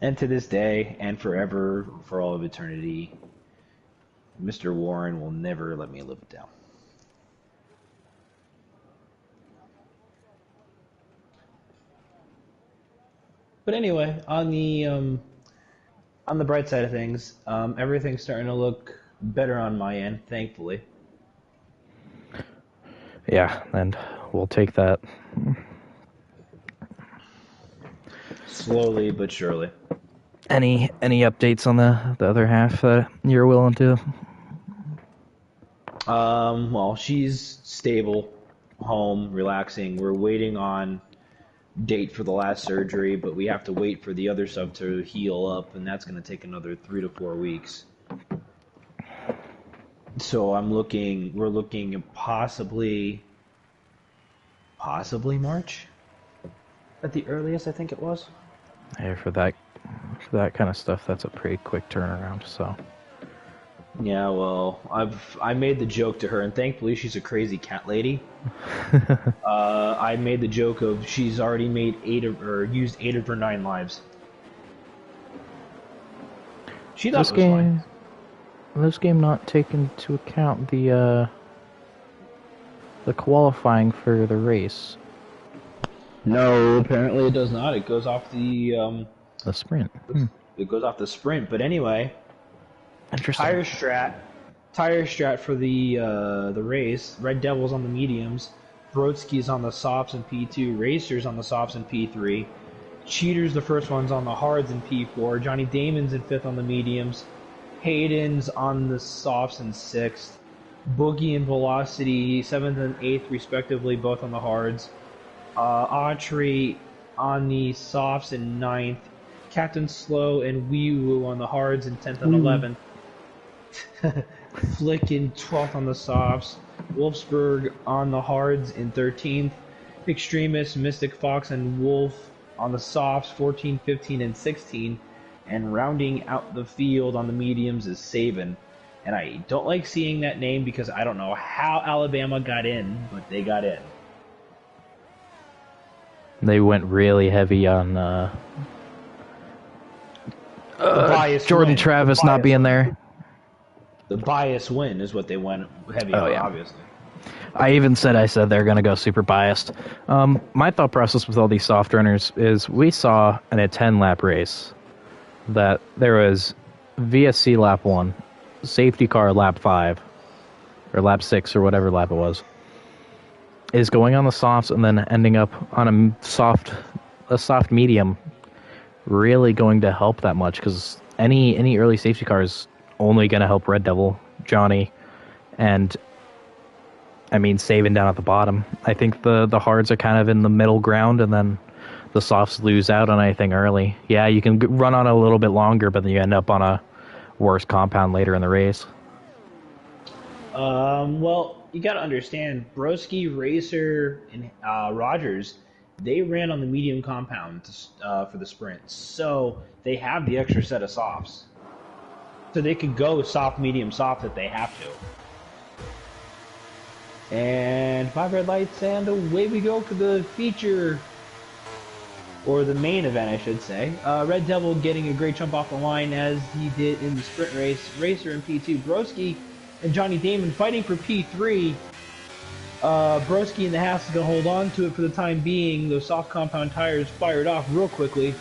And to this day, and forever, for all of eternity, Mr. Warren will never let me live it down. But anyway, on the bright side of things, everything's starting to look better on my end, thankfully. Yeah, and we'll take that. Slowly but surely. Any updates on the other half that you're willing to? Well, she's stable, home, relaxing. We're waiting on date for the last surgery, but we have to wait for the other sub to heal up, and that's going to take another 3 to 4 weeks. So we're looking at possibly March at the earliest, I think it was. Yeah, for that kind of stuff, that's a pretty quick turnaround. So. Yeah, well, I made the joke to her, and thankfully she's a crazy cat lady. I made the joke of she's already made used 8 of her 9 lives. She thought it was fine. This game not take into account the qualifying for the race. No, apparently it does not. It goes off the sprint. It goes off the sprint. But anyway, Interesting. Tire strat for the race. Red Devils on the mediums. Brodsky's on the softs in P2. Racers on the softs in P3. Cheaters, the first one's on the hards in P4. Johnny Damon's in 5th on the mediums. Hayden's on the softs in 6th. Boogie and Velocity 7th and 8th respectively, both on the hards. Autry on the softs in 9th. Captain Slow and Wee Woo on the hards in 10th and 11th. Flick in 12th on the softs. Wolfsburg on the hards in 13th. Extremist, Mystic Fox, and Wolf on the softs 14, 15, and 16. And rounding out the field on the mediums is Saban. And I don't like seeing that name because I don't know how Alabama got in, but they got in. They went really heavy on Jordan Travis not being there. The bias win is what they went heavy on, obviously. I said they're going to go super biased. My thought process with all these soft runners is we saw in a 10-lap race that there was VSC lap 1, safety car lap 5, or lap 6, or whatever lap it was, is going on the softs and then ending up on a soft medium really going to help that much? Because any early safety car is only going to help Red Devil, Johnny, and Saban down at the bottom. I think the hards are kind of in the middle ground, and then the softs lose out on anything early. Yeah, you can run on a little bit longer, but then you end up on a worse compound later in the race. Well, you got to understand, Broski, Racer, and Rogers, they ran on the medium compound for the sprint, so they have the extra set of softs. So they could go soft, medium, soft if they have to. And 5 red lights, and away we go for the feature, or the main event, I should say. Red Devil getting a great jump off the line as he did in the sprint race. Racer in P2, Broski and Johnny Damon fighting for P3. Broski and the Haas is going to hold on to it for the time being. Those soft compound tires fired off real quickly.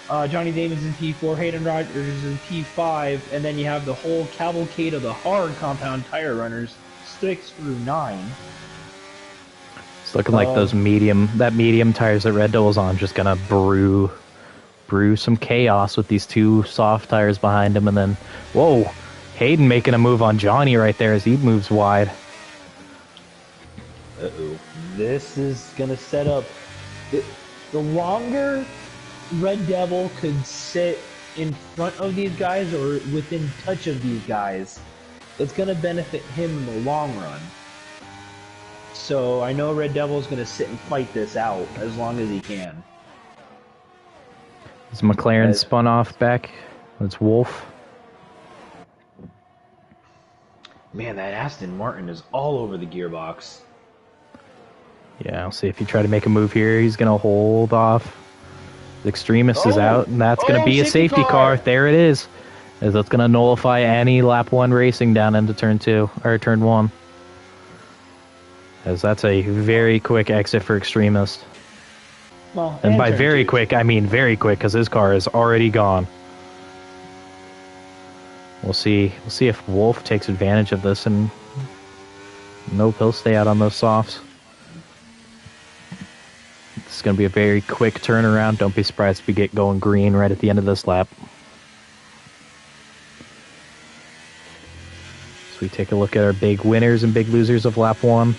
Johnny Damon's in P4, Hayden Rogers is in P5, and then you have the whole cavalcade of the hard compound tire runners, 6 through 9. It's looking like those medium tires that Red Devil's on just gonna brew some chaos with these 2 soft tires behind him, and then whoa, Hayden making a move on Johnny right there as he moves wide. Uh-oh. This is gonna set up the longer Red Devil could sit in front of these guys or within touch of these guys, it's going to benefit him in the long run. So I know Red Devil's going to sit and fight this out as long as he can. Is McLaren spun off back? It's Wolf. Man, that Aston Martin is all over the gearbox. Yeah, I'll see if you try to make a move here. He's going to hold off. The Extremist is out, and that's going to be a safety car. There it is. As that's going to nullify any lap 1 racing down into turn 2, or turn 1. As that's a very quick exit for Extremist. Well, and by very quick, I mean very quick, because his car is already gone. We'll see if Wolf takes advantage of this, and nope, he'll stay out on those softs. This is going to be a very quick turnaround. Don't be surprised if we get going green right at the end of this lap. So we take a look at our big winners and big losers of lap 1.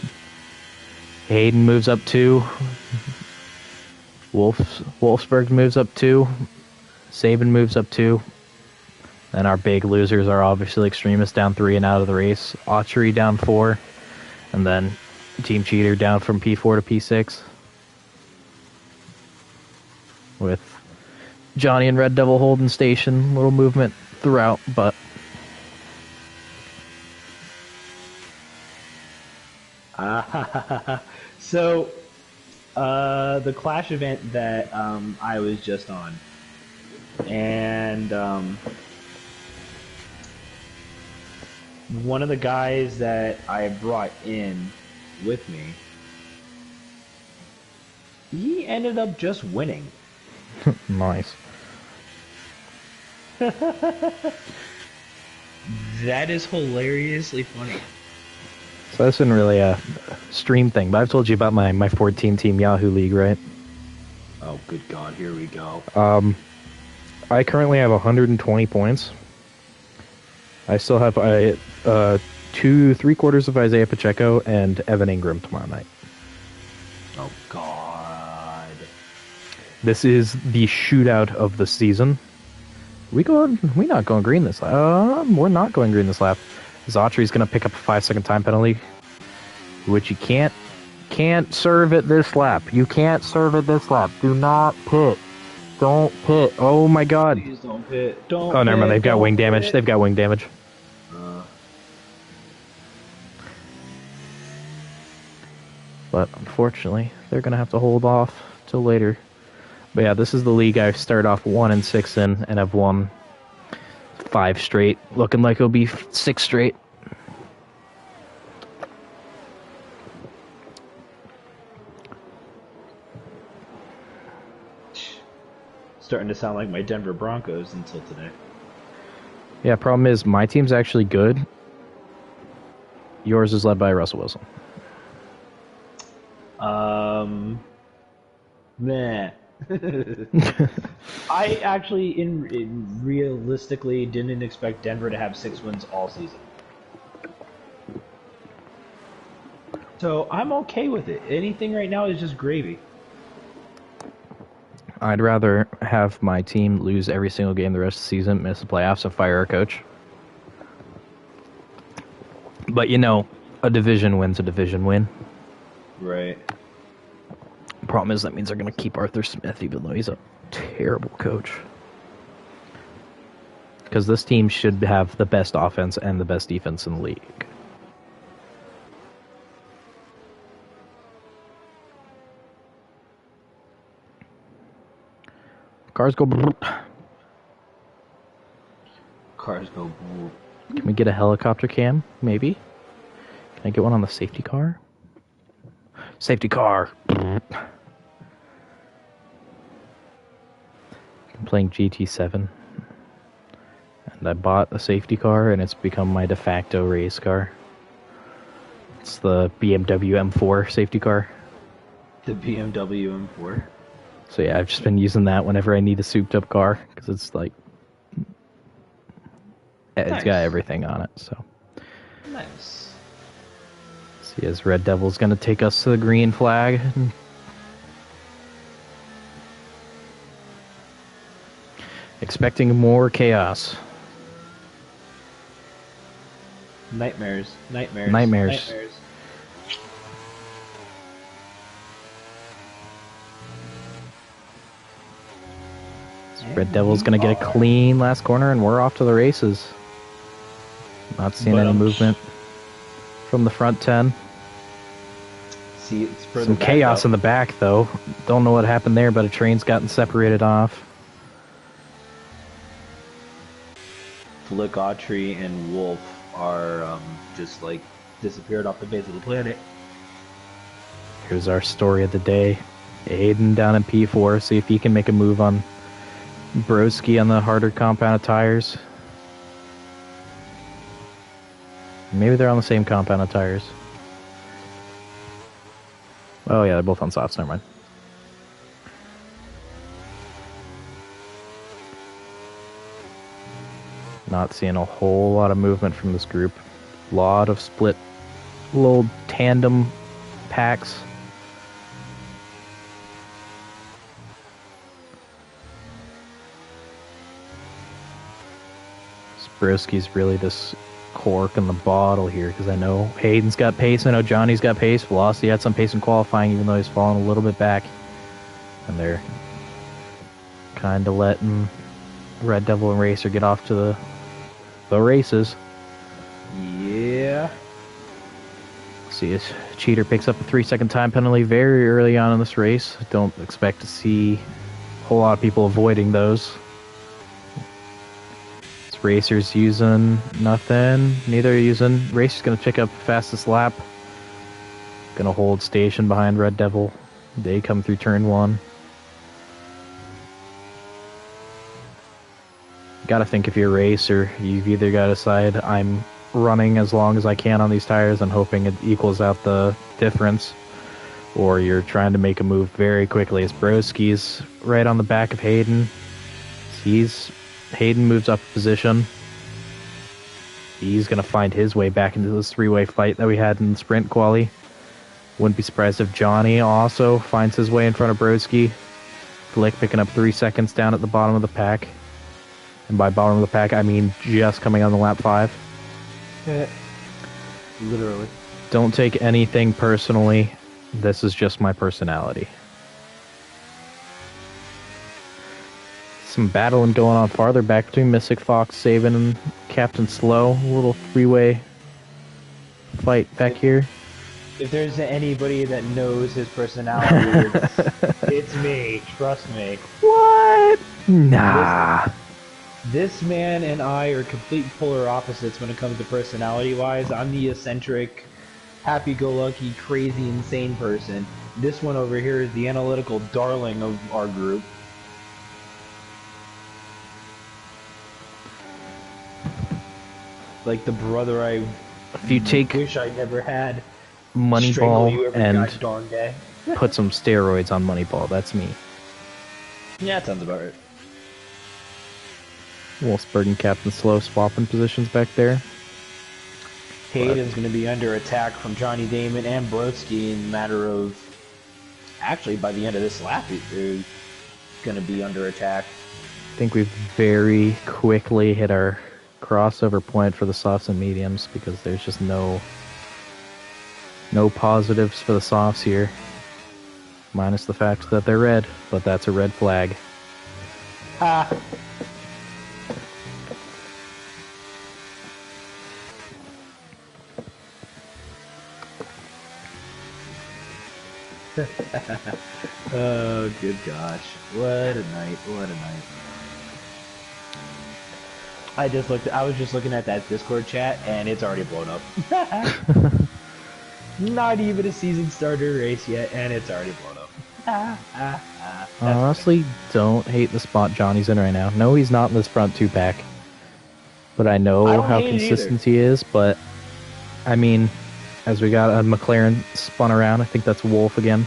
Hayden moves up 2. Wolfsburg moves up 2. Saban moves up 2. And our big losers are obviously Extremist down 3 and out of the race. Autry down 4. And then Team Cheater down from P4 to P6. With Johnny and Red Devil holding station. Little movement throughout, but... So, the Clash event that I was just on, and one of the guys that I brought in with me, he ended up just winning. Nice. That is hilariously funny. So this isn't really a stream thing, but I've told you about my 14-team Yahoo League, right? Oh, good God, here we go. I currently have 120 points. I still have 3/4 of Isaiah Pacheco and Evan Ingram tomorrow night. Oh, God. This is the shootout of the season. We not going green this lap. We're not going green this lap. Autry's going to pick up a 5-second time penalty, which you can't serve at this lap. You can't serve at this lap. Do not pit. Don't pit. Oh my God. Please don't pit. Don't. Oh, never mind. They've got wing damage. They've got wing damage. But unfortunately, they're going to have to hold off till later. But yeah, this is the league I start off 1-6 in, and I've won 5 straight. Looking like it'll be 6 straight. Starting to sound like my Denver Broncos until today. Yeah, problem is my team's actually good. Yours is led by Russell Wilson. Meh. I actually, realistically, didn't expect Denver to have 6 wins all season. So I'm okay with it. Anything right now is just gravy. I'd rather have my team lose every single game the rest of the season, miss the playoffs, and fire our coach. But you know, a division win's a division win. Right. Problem is that means they're going to keep Arthur Smith, even though he's a terrible coach. Because this team should have the best offense and the best defense in the league. Cars go... Cars go... Can we get a helicopter cam? Maybe? Can I get one on the safety car? Safety car! I'm playing GT7. And I bought a safety car, and it's become my de facto race car. It's the BMW M4 safety car. The BMW M4? So yeah, I've just been using that whenever I need a souped up car, because it's like... It's got everything on it, so... Nice. See, as Red Devil's gonna take us to the green flag. Expecting more chaos. Nightmares. Nightmares. Nightmares. Nightmares. Red Devil's going to get a clean last corner, and we're off to the races. Not seeing any movement from the front 10. See, it's further Some back, chaos though. in the back, though. Don't know what happened there, but a train's gotten separated off. Flick, Autry, and Wolf are just like disappeared off the face of the planet. Here's our story of the day. Hayden down in P4. See if he can make a move on Broski on the harder compound of tires. Maybe they're on the same compound of tires. Oh yeah, they're both on softs, never mind. Not seeing a whole lot of movement from this group. Lot of split little tandem packs. Broski's really this cork in the bottle here, because I know Hayden's got pace, I know Johnny's got pace, Velocity had some pace in qualifying even though he's fallen a little bit back, and they're kind of letting Red Devil and Racer get off to the races. Yeah. See, as Cheater picks up a 3-second time penalty very early on in this race. Don't expect to see a whole lot of people avoiding those. Racer's using nothing. Neither are using. Racer's going to pick up fastest lap. Going to hold station behind Red Devil. They come through turn 1. Got to think if you're a racer, you've either got to decide I'm running as long as I can on these tires and hoping it equals out the difference, or you're trying to make a move very quickly. As Broski's right on the back of Hayden. Hayden moves up a position. He's going to find his way back into this three-way fight that we had in the sprint quali. Wouldn't be surprised if Johnny also finds his way in front of Broski. Flick picking up 3 seconds down at the bottom of the pack. And by bottom of the pack, I mean just coming on the lap 5. Literally. Don't take anything personally. This is just my personality. Some battling going on farther back between Mystic Fox, Saban, and Captain Slow. A little three-way fight back here. If there's anybody that knows his personality, it's me. Trust me. What? Nah. This man and I are complete polar opposites when it comes to personality-wise. I'm the eccentric, happy-go-lucky, crazy, insane person. This one over here is the analytical darling of our group. Like the brother I If you take wish I never had. Moneyball and darn day. put some steroids on Moneyball, that's me. Yeah, that sounds about right. Wolfsburg and Captain Slow swapping positions back there. Hayden's going to be under attack from Johnny Damon and Brodsky in a matter of... Actually, by the end of this lap, they're going to be under attack. I think we've very quickly hit our crossover point for the softs and mediums, because there's just no positives for the softs here. Minus the fact that they're red, but that's a red flag. Ha! Oh, good gosh. What a night, what a night. I was just looking at that Discord chat, and it's already blown up. Not even a season starter race yet, and it's already blown up. I honestly don't hate the spot Johnny's in right now. No, he's not in this front 2-pack. But I know how consistent he is, but I mean, as we got a McLaren spun around, I think that's Wolf again.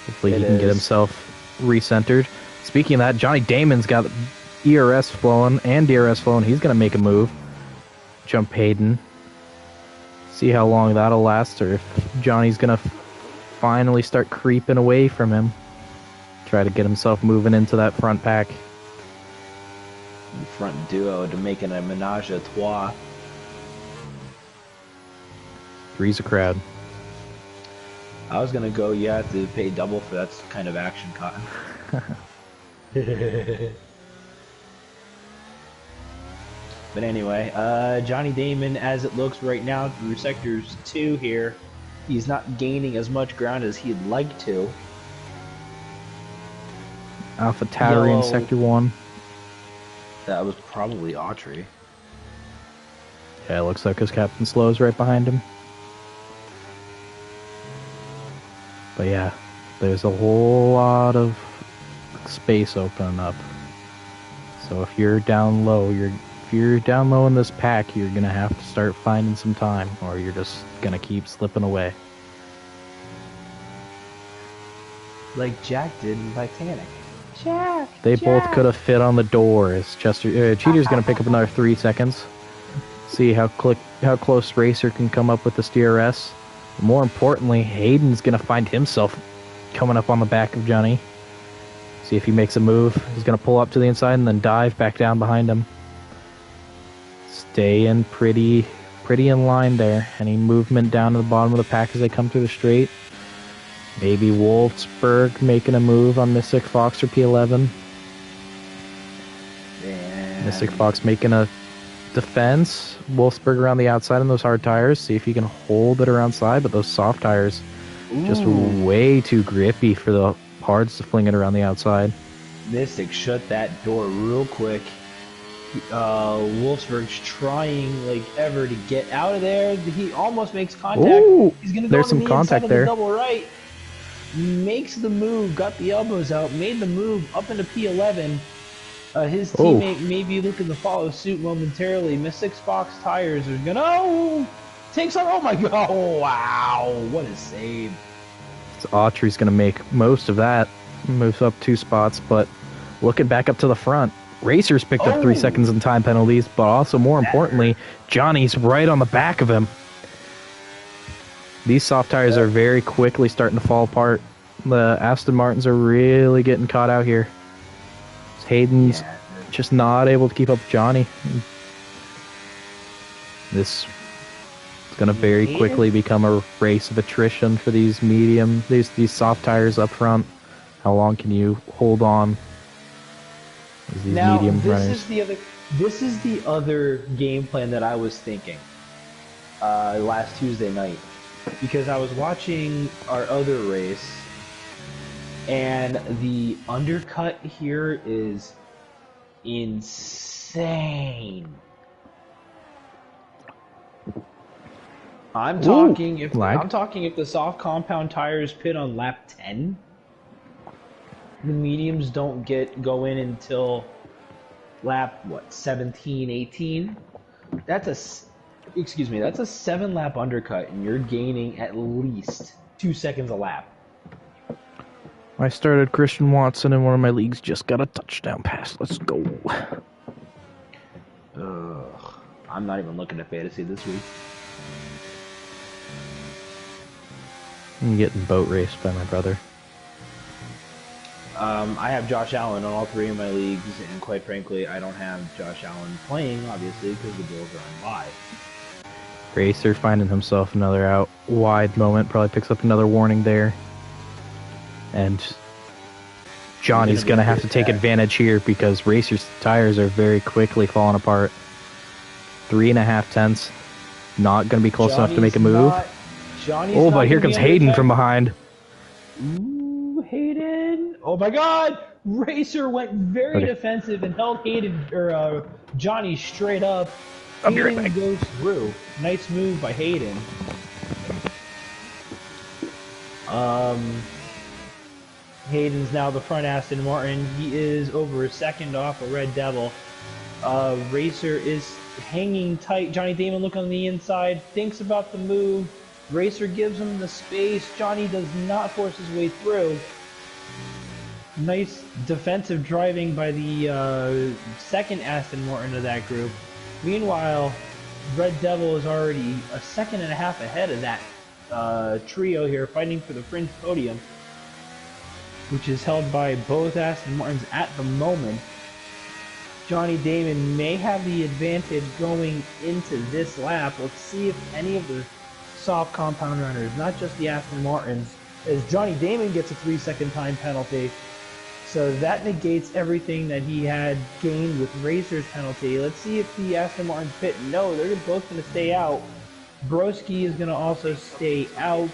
Hopefully he can get himself recentered. Speaking of that, Johnny Damon's got ERS flowing and DRS flowing. He's going to make a move. Jump Hayden. See how long that'll last, or if Johnny's going to finally start creeping away from him. Try to get himself moving into that front pack. Front duo to making a menage a trois. 3's a crowd. I was gonna go, you have to pay double for that kind of action, Cotton. But anyway, Johnny Damon, as it looks right now through sectors 2 here, he's not gaining as much ground as he'd like to. Alpha Tauri in sector 1. That was probably Autry. Yeah, it looks like his Captain Slow's right behind him. But yeah, there's a whole lot of space opening up. So if you're down low, if you're down low in this pack, you're gonna have to start finding some time, or you're just gonna keep slipping away. Like Jack did in Titanic. Jack! They both could have fit on the door. As Cheater's gonna pick up another 3 seconds. See how close Racer can come up with this DRS. More importantly, Hayden's gonna find himself coming up on the back of Johnny. See if he makes a move. He's gonna pull up to the inside and then dive back down behind him. Staying pretty in line there. Any movement down to the bottom of the pack as they come through the straight. Maybe Wolfsburg making a move on Mystic Fox or P11. Damn. Mystic Fox making a defense. Wolfsburg around the outside on those hard tires. See if he can hold it around side, but those soft tires just way too grippy for the hards to fling it around the outside. Mystic shut that door real quick. Wolfsburg's trying like ever to get out of there. He almost makes contact. Ooh, he's gonna go there's to some the contact inside there. of the double right. Makes the move, got the elbows out, made the move up into P11. His teammate may be looking to follow suit momentarily. Mystic Fox tires are gonna takes on. Oh my god! Oh, wow! What a save! So Autry's gonna make most of that. Moves up 2 spots, but looking back up to the front. Racer's picked up 3 seconds in time penalties, but also more importantly, Johnny's right on the back of him. These soft tires are very quickly starting to fall apart. The Aston Martins are really getting caught out here. Hayden's just not able to keep up with Johnny. This is going to very quickly become a race of attrition for these these soft tires up front. How long can you hold on? These now, medium runners. This is the other game plan that I was thinking last Tuesday night, because I was watching our other race, and the undercut here is insane. I'm talking if the soft compound tires pit on lap 10. The mediums don't go in until lap 17, 18. That's a 7-lap undercut, and you're gaining at least 2 seconds a lap. I started Christian Watson in one of my leagues. Just got a touchdown pass. Let's go. I'm not even looking at fantasy this week. I'm getting boat raced by my brother. I have Josh Allen on all 3 of my leagues, and quite frankly, I don't have Josh Allen playing, obviously, because the Bills are on bye. Racer finding himself another out wide moment. Probably picks up another warning there. And Johnny's going to have to take advantage here because Racer's tires are very quickly falling apart. 3.5 tenths. Not going to be close enough to make a move. But here comes Hayden from behind. Ooh, Hayden. Oh my god! Racer went very defensive and held Johnny straight up. Hayden goes through. Nice move by Hayden. Hayden's now the front Aston Martin. He is over a second off a Red Devil. Racer is hanging tight. Johnny Damon looking on the inside, thinks about the move. Racer gives him the space. Johnny does not force his way through. Nice defensive driving by the second Aston Martin of that group. Meanwhile, Red Devil is already a 1.5 seconds ahead of that trio here, fighting for the fringe podium, which is held by both Aston Martins at the moment. Johnny Damon may have the advantage going into this lap. Let's see if any of the soft compound runners, not just the Aston Martins, as Johnny Damon gets a 3-second time penalty. So that negates everything that he had gained with Racer's penalty. Let's see if the Aston Martin's pit. No, they're both going to stay out. Broski is going to also stay out.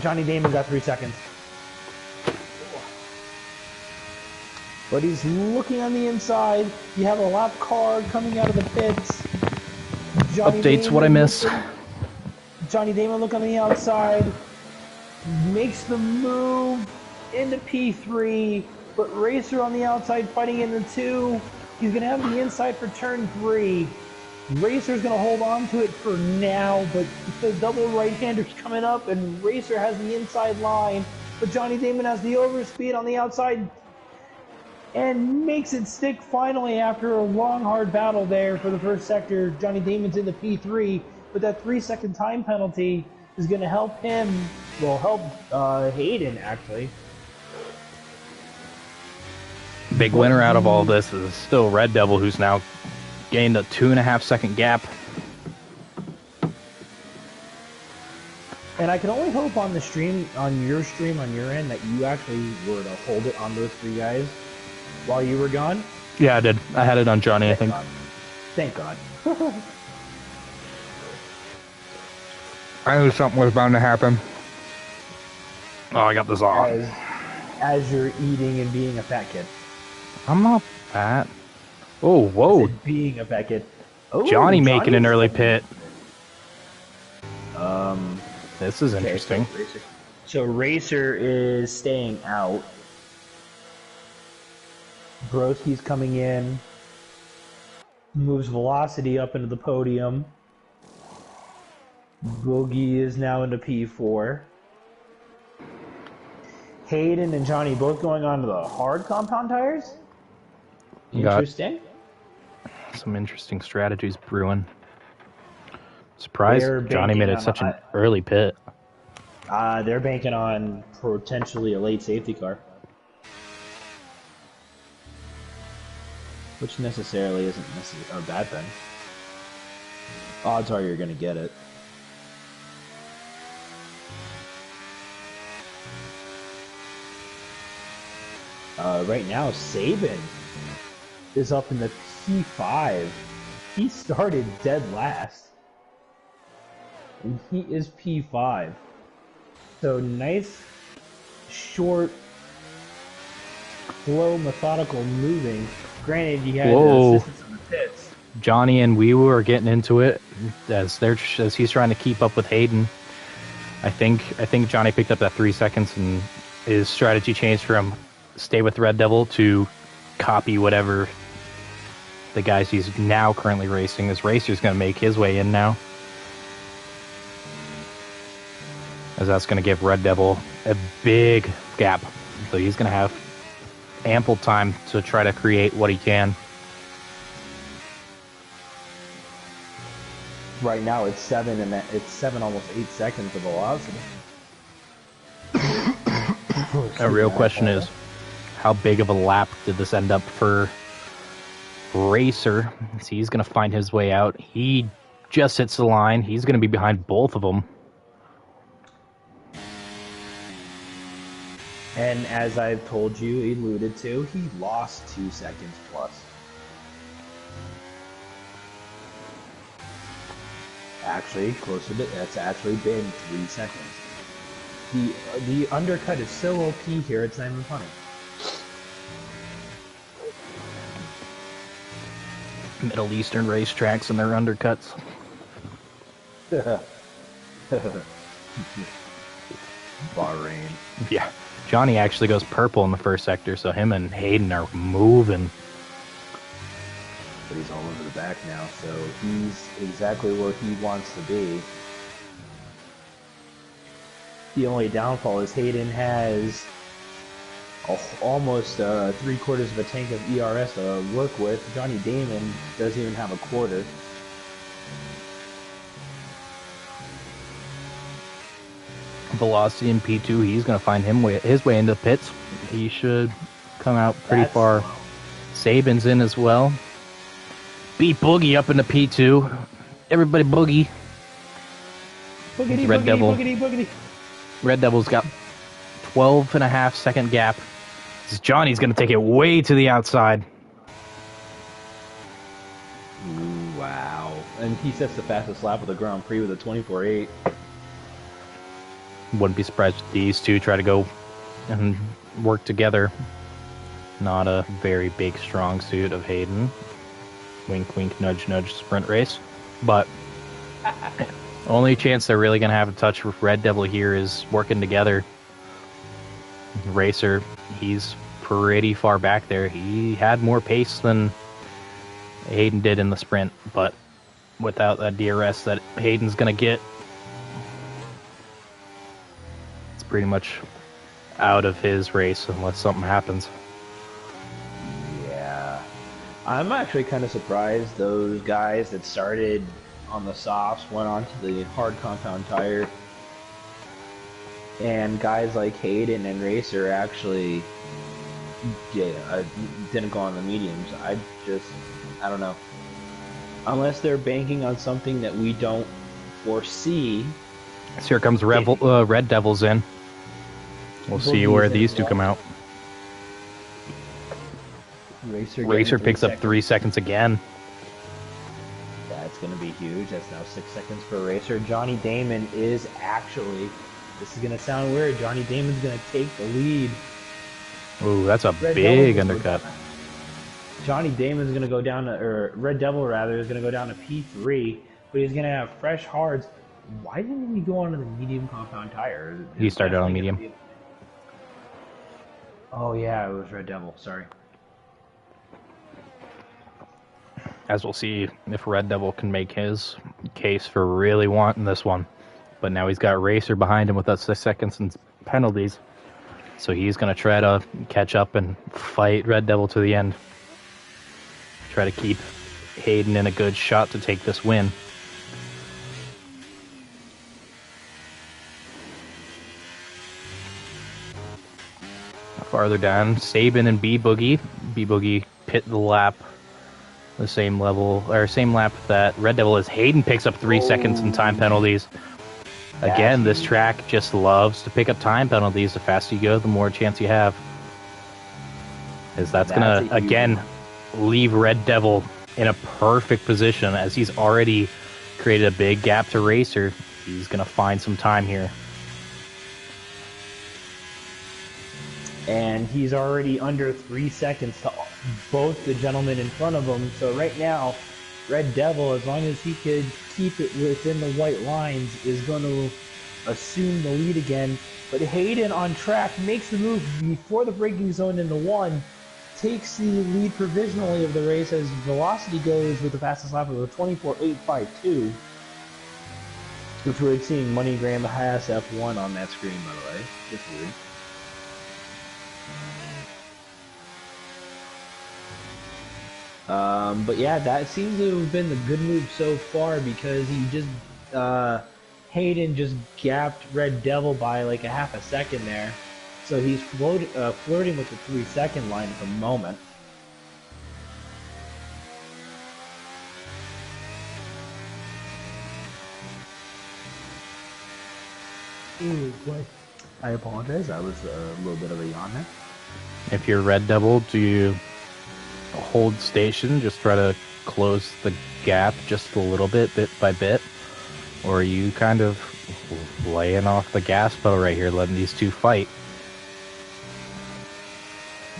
Johnny Damon got 3 seconds. But he's looking on the inside. You have a lap car coming out of the pits. Johnny Updates Damon what I miss. Johnny Damon look on the outside. Makes the move into P3. But Racer on the outside fighting in the 2. He's going to have the inside for turn 3. Racer's going to hold on to it for now. But the double right-hander's coming up. And Racer has the inside line. But Johnny Damon has the overspeed on the outside. And makes it stick finally after a long, hard battle there for the first sector. Johnny Damon's in the P3, but that 3-second time penalty is going to help him, well, help Hayden, actually. Big winner out of all this is still Red Devil, who's now gained a 2.5-second gap. And I can only hope on the stream, on your end, that you actually were to hold it on those 3 guys while you were gone? Yeah, I did. I had it on Johnny, I think. God. Thank God. I knew something was bound to happen. Oh, I got this off. As you're eating and being a fat kid. I'm not fat. Oh, whoa. Being a fat kid. Oh, Johnny making an early pit. This is interesting. So Racer is staying out. Broski's coming in, moves Velocity up into the podium. Boogie is now into P4. Hayden and Johnny both going on to the hard compound tires. Interesting. Some interesting strategies brewing. Surprised Johnny made it such an early pit. They're banking on potentially a late safety car. Which necessarily isn't a bad thing. Odds are you're going to get it. Right now, Saban is up in the P5. He started dead last. And he is P5. So nice, short, slow, methodical moving. Granted, you had assistance in the pits. Johnny and Weewoo are getting into it as he's trying to keep up with Hayden. I think Johnny picked up that 3 seconds, and his strategy changed from stay with Red Devil to copy whatever the guys he's now currently racing. This Racer's going to make his way in now, as that's going to give Red Devil a big gap. So he's going to have ample time to try to create what he can. Right now it's 7 almost 8 seconds of velocity. A real question is, how big of a lap did this end up for Racer? So he's going to find his way out. He just hits the line. He's going to be behind both of them. And as I've told you, alluded to, he lost 2 seconds plus. Actually, closer to that's actually been 3 seconds. The undercut is so OP here, it's not even funny. Middle Eastern racetracks and their undercuts. Bahrain. Yeah. Johnny actually goes purple in the first sector, so him and Hayden are moving. But he's all over the back now, so he's exactly where he wants to be. The only downfall is Hayden has almost 3/4 of a tank of ERS to work with. Johnny Damon doesn't even have a quarter. Velocity in P2, he's going to find his way into the pits. He should come out pretty far. Saban's in as well. Beat Boogie up into P2. Everybody Boogie. Boogity, Red boogity, Devil. boogity, boogity. Red Devil's got 12.5-second gap. Johnny's going to take it way to the outside. Ooh, wow. And he sets the fastest lap of the Grand Prix with a 24.8. Wouldn't be surprised if these two try to go and work together. Not a very big, strong suit of Hayden. Wink, wink, nudge, nudge, sprint race. But only chance they're really going to have a touch with Red Devil here is working together. Racer, he's pretty far back there. He had more pace than Hayden did in the sprint, but without that DRS that Hayden's going to get, it's pretty much out of his race unless something happens. Yeah. I'm actually kind of surprised those guys that started on the softs went on to the hard compound tire. And guys like Hayden and Racer actually didn't go on the mediums. I don't know. Unless they're banking on something that we don't foresee. So here comes Red Devils in. We'll see where these two come out. Racer picks up 3 seconds again. That's going to be huge. That's now 6 seconds for Racer. Johnny Damon is actually... This is going to sound weird. Johnny Damon's going to take the lead. Ooh, that's a big undercut. Johnny Damon's going to go down to... Or Red Devil, rather, is going to go down to P3. But he's going to have fresh hards. Why didn't he go onto the medium compound tire? He started on medium. Oh, yeah, it was Red Devil. Sorry. As we'll see if Red Devil can make his case for really wanting this one. But now he's got Racer behind him with that 6 seconds and penalties. So he's going to try to catch up and fight Red Devil to the end. Try to keep Hayden in a good shot to take this win. Farther down, Sabin and B-Boogie. B-Boogie pit the lap. The same level, or same lap that Red Devil is. Hayden picks up 3 seconds in time penalties. Again, this track just loves to pick up time penalties. The faster you go, the more chance you have. As that's going to, again, leave Red Devil in a perfect position as he's already created a big gap to Racer. He's going to find some time here. And he's already under 3 seconds to both the gentlemen in front of him. So right now, Red Devil, as long as he could keep it within the white lines, is going to assume the lead again. But Hayden on track makes the move before the braking zone into one, takes the lead provisionally of the race as velocity goes with the fastest lap of a 24.852. Which we're seeing MoneyGram has F1 on that screen, by the way. Just weird. But yeah, that seems to have been the good move so far because he just, Hayden just gapped Red Devil by like a half a second there. So he's flirting with the 3 second line at the moment. Ooh, boy. I apologize, that was a little bit of a yawn there. If you're Red Devil, do you hold station, just try to close the gap just a little bit by bit, or are you kind of laying off the gas pedal right here, letting these two fight?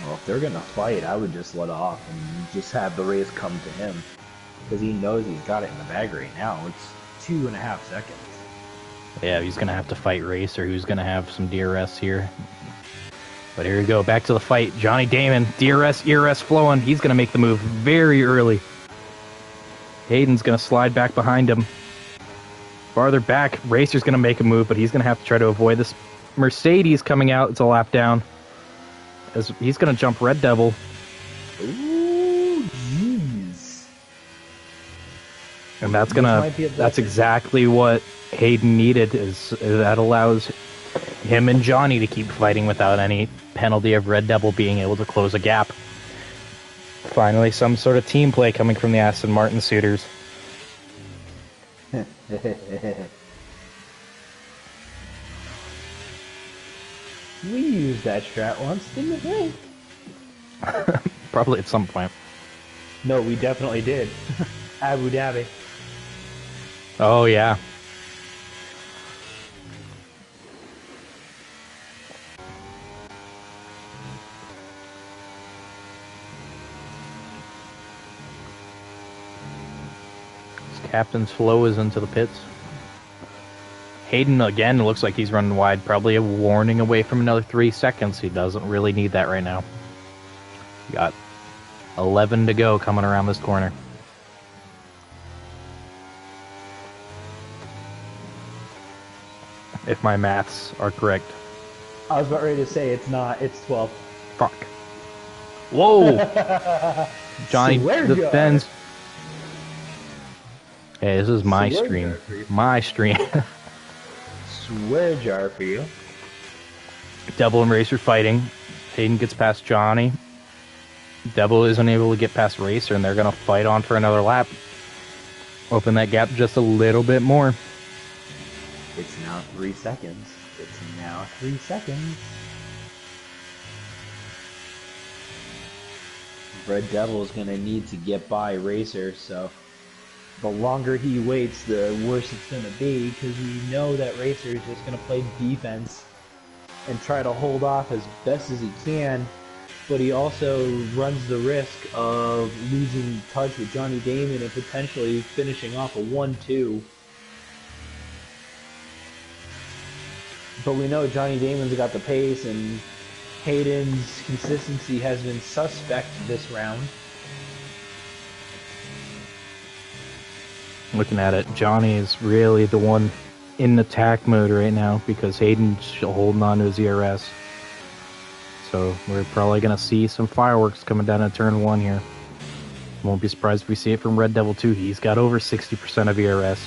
Well, if they're gonna fight, I would just let off and just have the race come to him, because he knows he's got it in the bag right now. It's 2.5 seconds. Yeah, he's gonna have to fight Racer, who's gonna have some DRS here. But here we go, back to the fight. Johnny Damon, DRS, ERS flowing. He's going to make the move very early. Hayden's going to slide back behind him. Farther back, Racer's going to make a move, but he's going to have to try to avoid this Mercedes coming out. It's a lap down. As he's going to jump Red Devil. Ooh, jeez. And that's exactly what Hayden needed. Is that allows him and Johnny to keep fighting without any penalty of Red Devil being able to close a gap. Finally, some sort of team play coming from the Aston Martin suitors. We used that strat once, didn't we? Probably at some point. No, we definitely did. Abu Dhabi. Oh, yeah. Captain's flow is into the pits. Hayden, again, looks like he's running wide. Probably a warning away from another 3 seconds. He doesn't really need that right now. Got 11 to go coming around this corner. If my maths are correct. I was about ready to say it's not. It's 12. Fuck. Whoa! Johnny defends. Hey, this is my stream. My stream. Swear jar for you. Devil and Racer fighting. Hayden gets past Johnny. Devil isn't able to get past Racer, and they're going to fight on for another lap. Open that gap just a little bit more. It's now 3 seconds. It's now 3 seconds. Red Devil is going to need to get by Racer, so the longer he waits, the worse it's going to be, because we know that Racer is just going to play defense and try to hold off as best as he can, but he also runs the risk of losing touch with Johnny Damon and potentially finishing off a 1-2. But we know Johnny Damon's got the pace, and Hayden's consistency has been suspect this round. Looking at it, Johnny is really the one in attack mode right now because Hayden's holding on to his ERS. So we're probably going to see some fireworks coming down in turn 1 here. Won't be surprised if we see it from Red Devil too. He's got over 60% of ERS.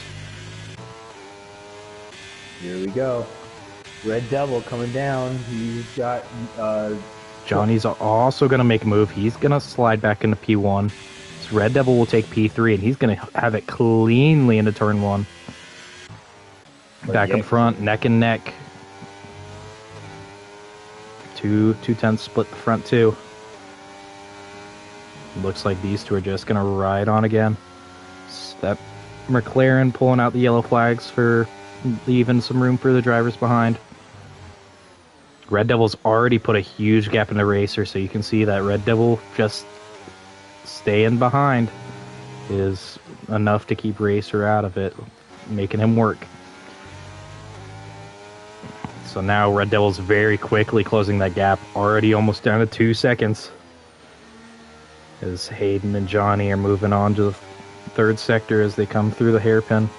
Here we go. Red Devil coming down. He's got... Johnny's also going to make a move. He's going to slide back into P1. So Red Devil will take P3, and he's going to have it cleanly into turn 1. Back in front, neck and neck. 2/10 split the front two. Looks like these two are just going to ride on again. That McLaren pulling out the yellow flags for leaving some room for the drivers behind. Red Devil's already put a huge gap in the Racer, so you can see that Red Devil just staying behind is enough to keep Racer out of it, making him work. So now Red Devil's very quickly closing that gap, already almost down to 2 seconds. As Hayden and Johnny are moving on to the third sector as they come through the hairpin.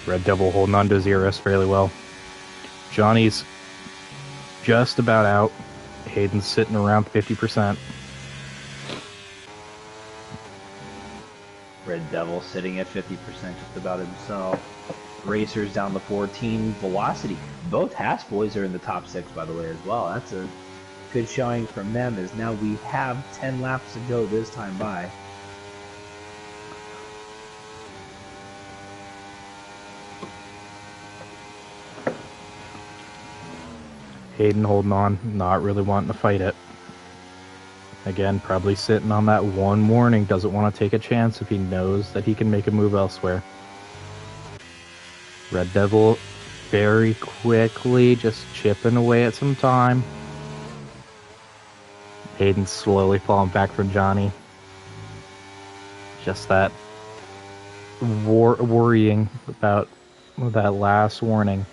Red Devil holding on to his ERS fairly well. Johnny's just about out. Hayden's sitting around 50%. Red Devil sitting at 50% just about himself. Racers down to 14. Velocity. Both Haas boys are in the top 6, by the way, as well. That's a good showing from them, as now we have 10 laps to go this time by. Hayden holding on, not really wanting to fight it. Again, probably sitting on that one warning, doesn't want to take a chance if he knows that he can make a move elsewhere. Red Devil very quickly just chipping away at some time. Hayden slowly falling back from Johnny. Just that worrying about that last warning.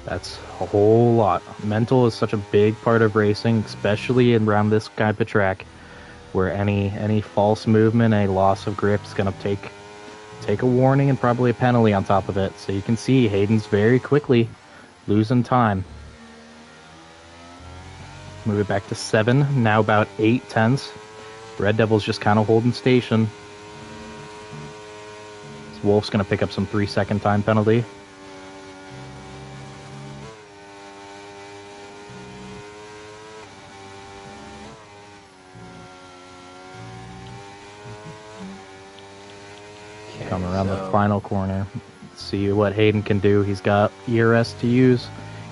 That's a whole lot. Mental is such a big part of racing, especially around this type of track, where any false movement, any loss of grip is going to take a warning and probably a penalty on top of it. So you can see Hayden's very quickly losing time. Move it back to 7, now about 8/10. Red Devil's just kind of holding station. Wolf's going to pick up some 3-second time penalty. Come around the final corner. See what Hayden can do. He's got ERS to use.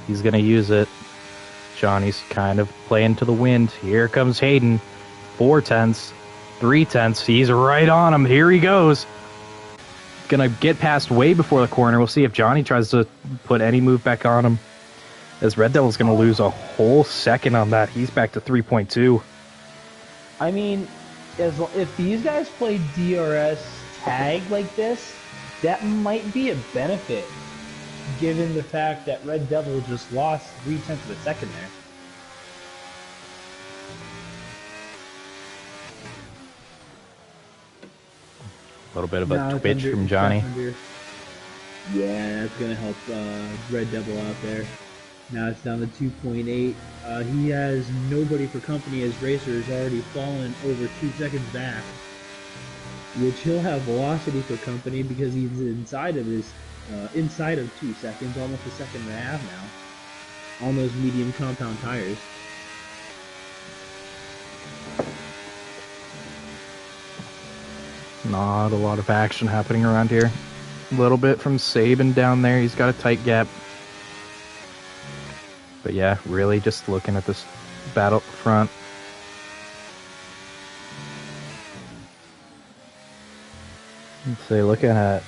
He's going to use it. Johnny's kind of playing to the wind. Here comes Hayden. 4 tenths. 3 tenths. He's right on him. Here he goes. Gonna get past way before the corner. We'll see if Johnny tries to put any move back on him. As Red Devil's gonna lose a whole second on that. He's back to 3.2. I mean, if these guys play DRS tag like this, that might be a benefit, given the fact that Red Devil just lost 0.3 of a second there. A little bit of a twitch from Johnny. Yeah, that's going to help Red Devil out there. Now it's down to 2.8. He has nobody for company as Racer has already fallen over 2 seconds back. Which he'll have velocity for company because he's inside of 2 seconds, almost a second and a half now, on those medium compound tires. Not a lot of action happening around here. A little bit from Saban down there. He's got a tight gap. But yeah, really just looking at this battle front. Let's say looking at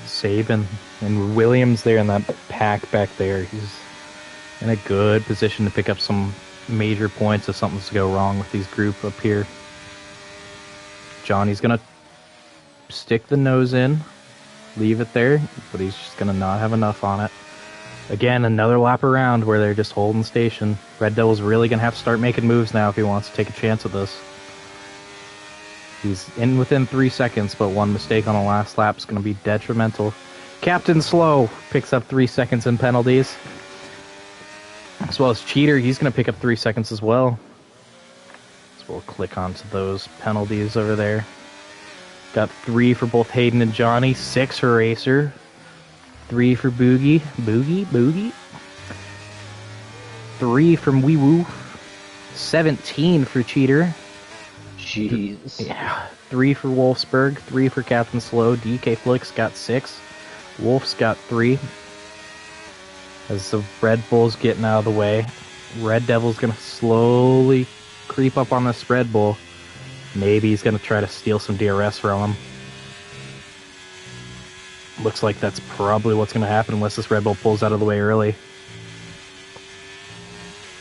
Saban and Williams there in that pack back there. He's in a good position to pick up some major points if something's to go wrong with these group up here. Johnny's gonna stick the nose in, leave it there, but he's just gonna not have enough on it. Again, another lap around where they're just holding station. Red Devil's really gonna have to start making moves now if he wants to take a chance at this. He's in within 3 seconds, but one mistake on the last lap is gonna be detrimental. Captain Slow picks up 3 seconds in penalties. As well as Cheater, he's gonna pick up 3 seconds as well. We'll click onto those penalties over there. Got 3 for both Hayden and Johnny, 6 for Racer, 3 for Boogie, 3 from Wee Woo, 17 for Cheater. Jeez. Yeah. 3 for Wolfsburg, 3 for Captain Slow. DK Flicks got 6. Wolf's got 3. As the Red Bull's getting out of the way, Red Devil's gonna slowly creep up on this Red Bull. Maybe he's going to try to steal some DRS from him. Looks like that's probably what's going to happen unless this Red Bull pulls out of the way early.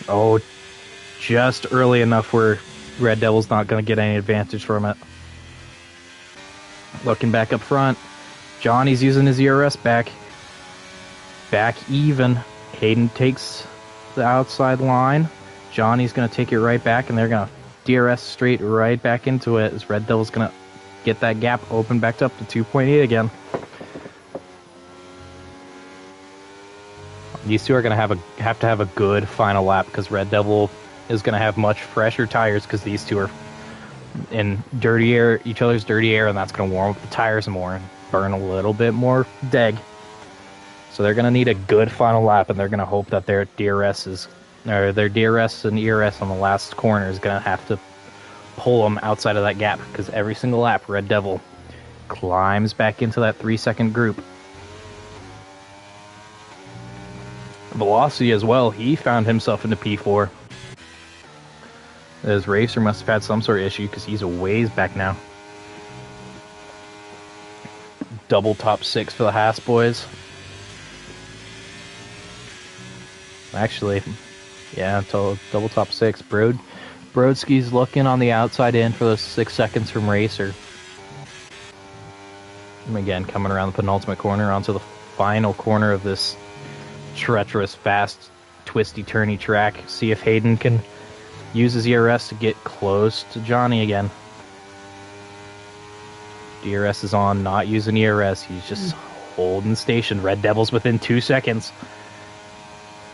Oh, just early enough where Red Devil's not going to get any advantage from it. Looking back up front, Johnny's using his ERS back even. Hayden takes the outside line. Johnny's going to take it right back, and they're going to DRS straight right back into it as Red Devil's going to get that gap open back up to 2.8 again. These two are going to have to have a good final lap because Red Devil is going to have much fresher tires because these two are in dirty air, each other's dirty air, and that's going to warm up the tires more and burn a little bit more deg. So they're going to need a good final lap, and they're going to hope that their DRS and ERS on the last corner is going to have to pull them outside of that gap because every single lap, Red Devil climbs back into that 3-second group. Velocity as well, he found himself into P4. His Racer must have had some sort of issue because he's a ways back now. Double top 6 for the Haas boys. Actually, yeah, double top 6. Brodsky's looking on the outside in for those 6 seconds from Racer. And again, coming around the penultimate corner onto the final corner of this treacherous, fast, twisty, turny track. See if Hayden can use his ERS to get close to Johnny again. DRS is on, not using ERS. He's just holding station. Red Devil's within 2 seconds.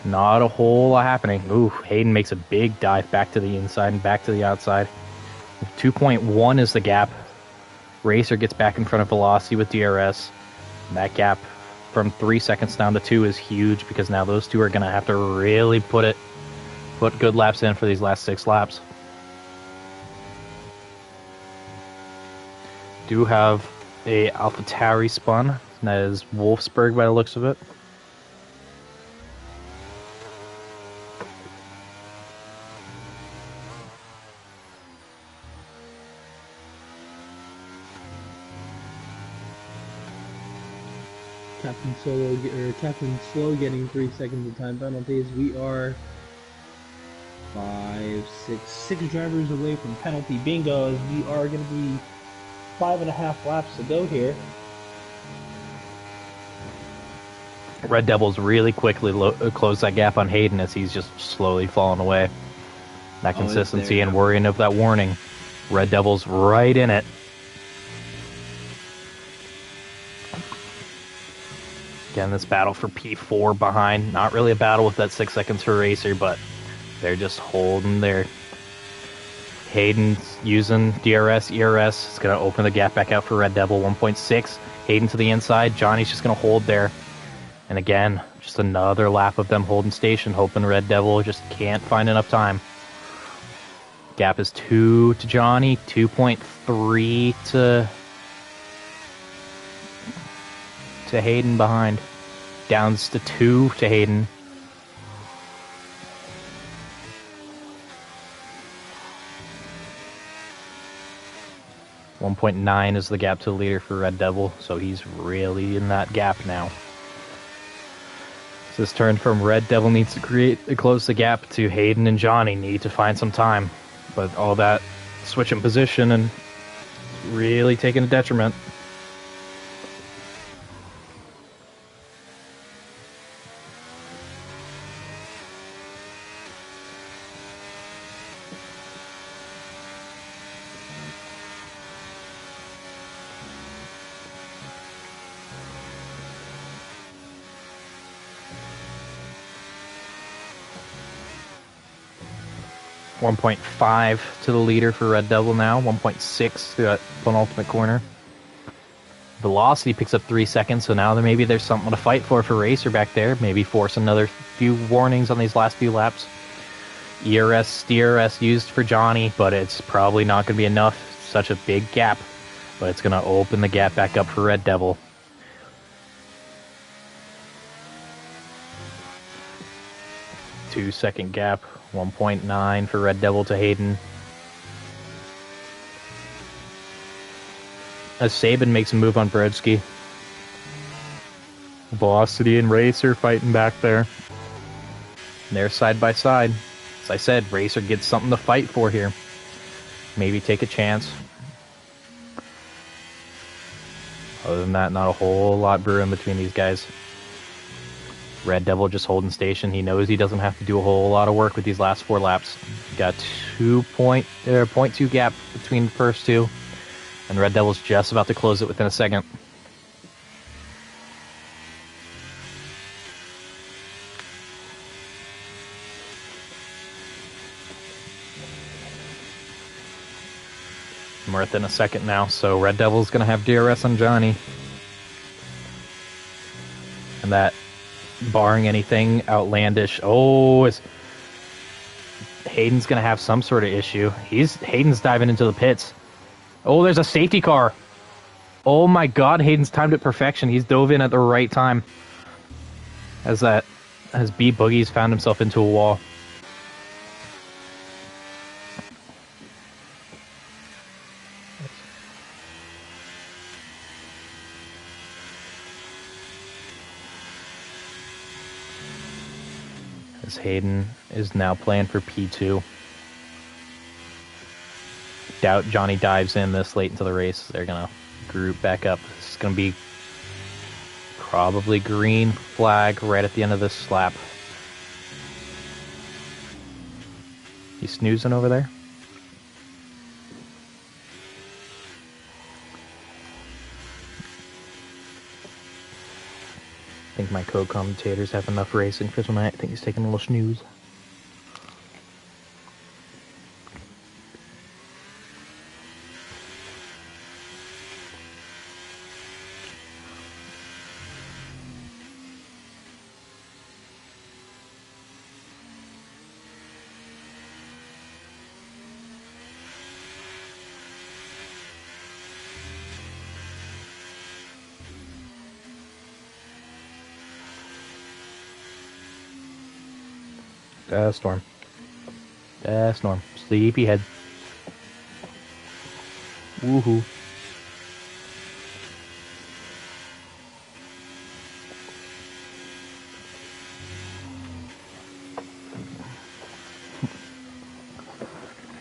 Not a whole lot happening. Ooh, Hayden makes a big dive back to the inside and back to the outside. 2.1 is the gap. Racer gets back in front of Velocity with DRS. That gap from 3 seconds down to 2 is huge because now those two are going to have to really put good laps in for these last 6 laps. Do have a AlphaTauri spun. That is Wolfsburg by the looks of it. Captain Slow getting 3 seconds of time penalties. We are 6 drivers away from penalty bingo, as we are going to be 5.5 laps to go here. Red Devils really quickly close that gap on Hayden as he's just slowly falling away. That consistency and worrying of that warning. Red Devils right in it. Again, this battle for P4 behind. Not really a battle with that 6 seconds for Racer, but they're just holding there. Hayden's using DRS, ERS. It's going to open the gap back out for Red Devil. 1.6. Hayden to the inside. Johnny's just going to hold there. And again, just another lap of them holding station, hoping Red Devil just can't find enough time. Gap is 2 to Johnny, 2.3 to Hayden behind. Downs to 2 to Hayden. .9 is the gap to the leader for Red Devil, so he's really in that gap now. So this turn from Red Devil needs to close the gap to Hayden and Johnny need to find some time. But all that switch in position and really taking a detriment. .5 to the leader for Red Devil now. 1.6 to that penultimate corner. Velocity picks up 3 seconds, so now maybe there's something to fight for Racer back there. Maybe force another few warnings on these last few laps. ERS, DRS used for Johnny, but it's probably not going to be enough. Such a big gap, but it's going to open the gap back up for Red Devil. Two-second gap. 1.9 for Red Devil to Hayden. As Saban makes a move on Brodsky. Velocity and Racer fighting back there. And they're side by side. As I said, Racer gets something to fight for here. Maybe take a chance. Other than that, not a whole lot brewing between these guys. Red Devil just holding station. He knows he doesn't have to do a whole lot of work with these last 4 laps. Got 0.2 gap between the first two. And Red Devil's just about to close it within a second. We're within a second now, so Red Devil's going to have DRS on Johnny. And that, barring anything outlandish, Hayden's going to have some sort of issue. Hayden's diving into the pits. Oh, there's a safety car. Oh my god, Hayden's timed it perfection. He's dove in at the right time. As B Boogie's found himself into a wall. As Hayden is now playing for P2. Doubt Johnny dives in this late into the race. They're going to group back up. This is going to be probably green flag right at the end of this lap. You snoozing over there? I think my co-commentators have enough racing for tonight. I think he's taking a little snooze. Storm. Storm. Sleepyhead. Woohoo.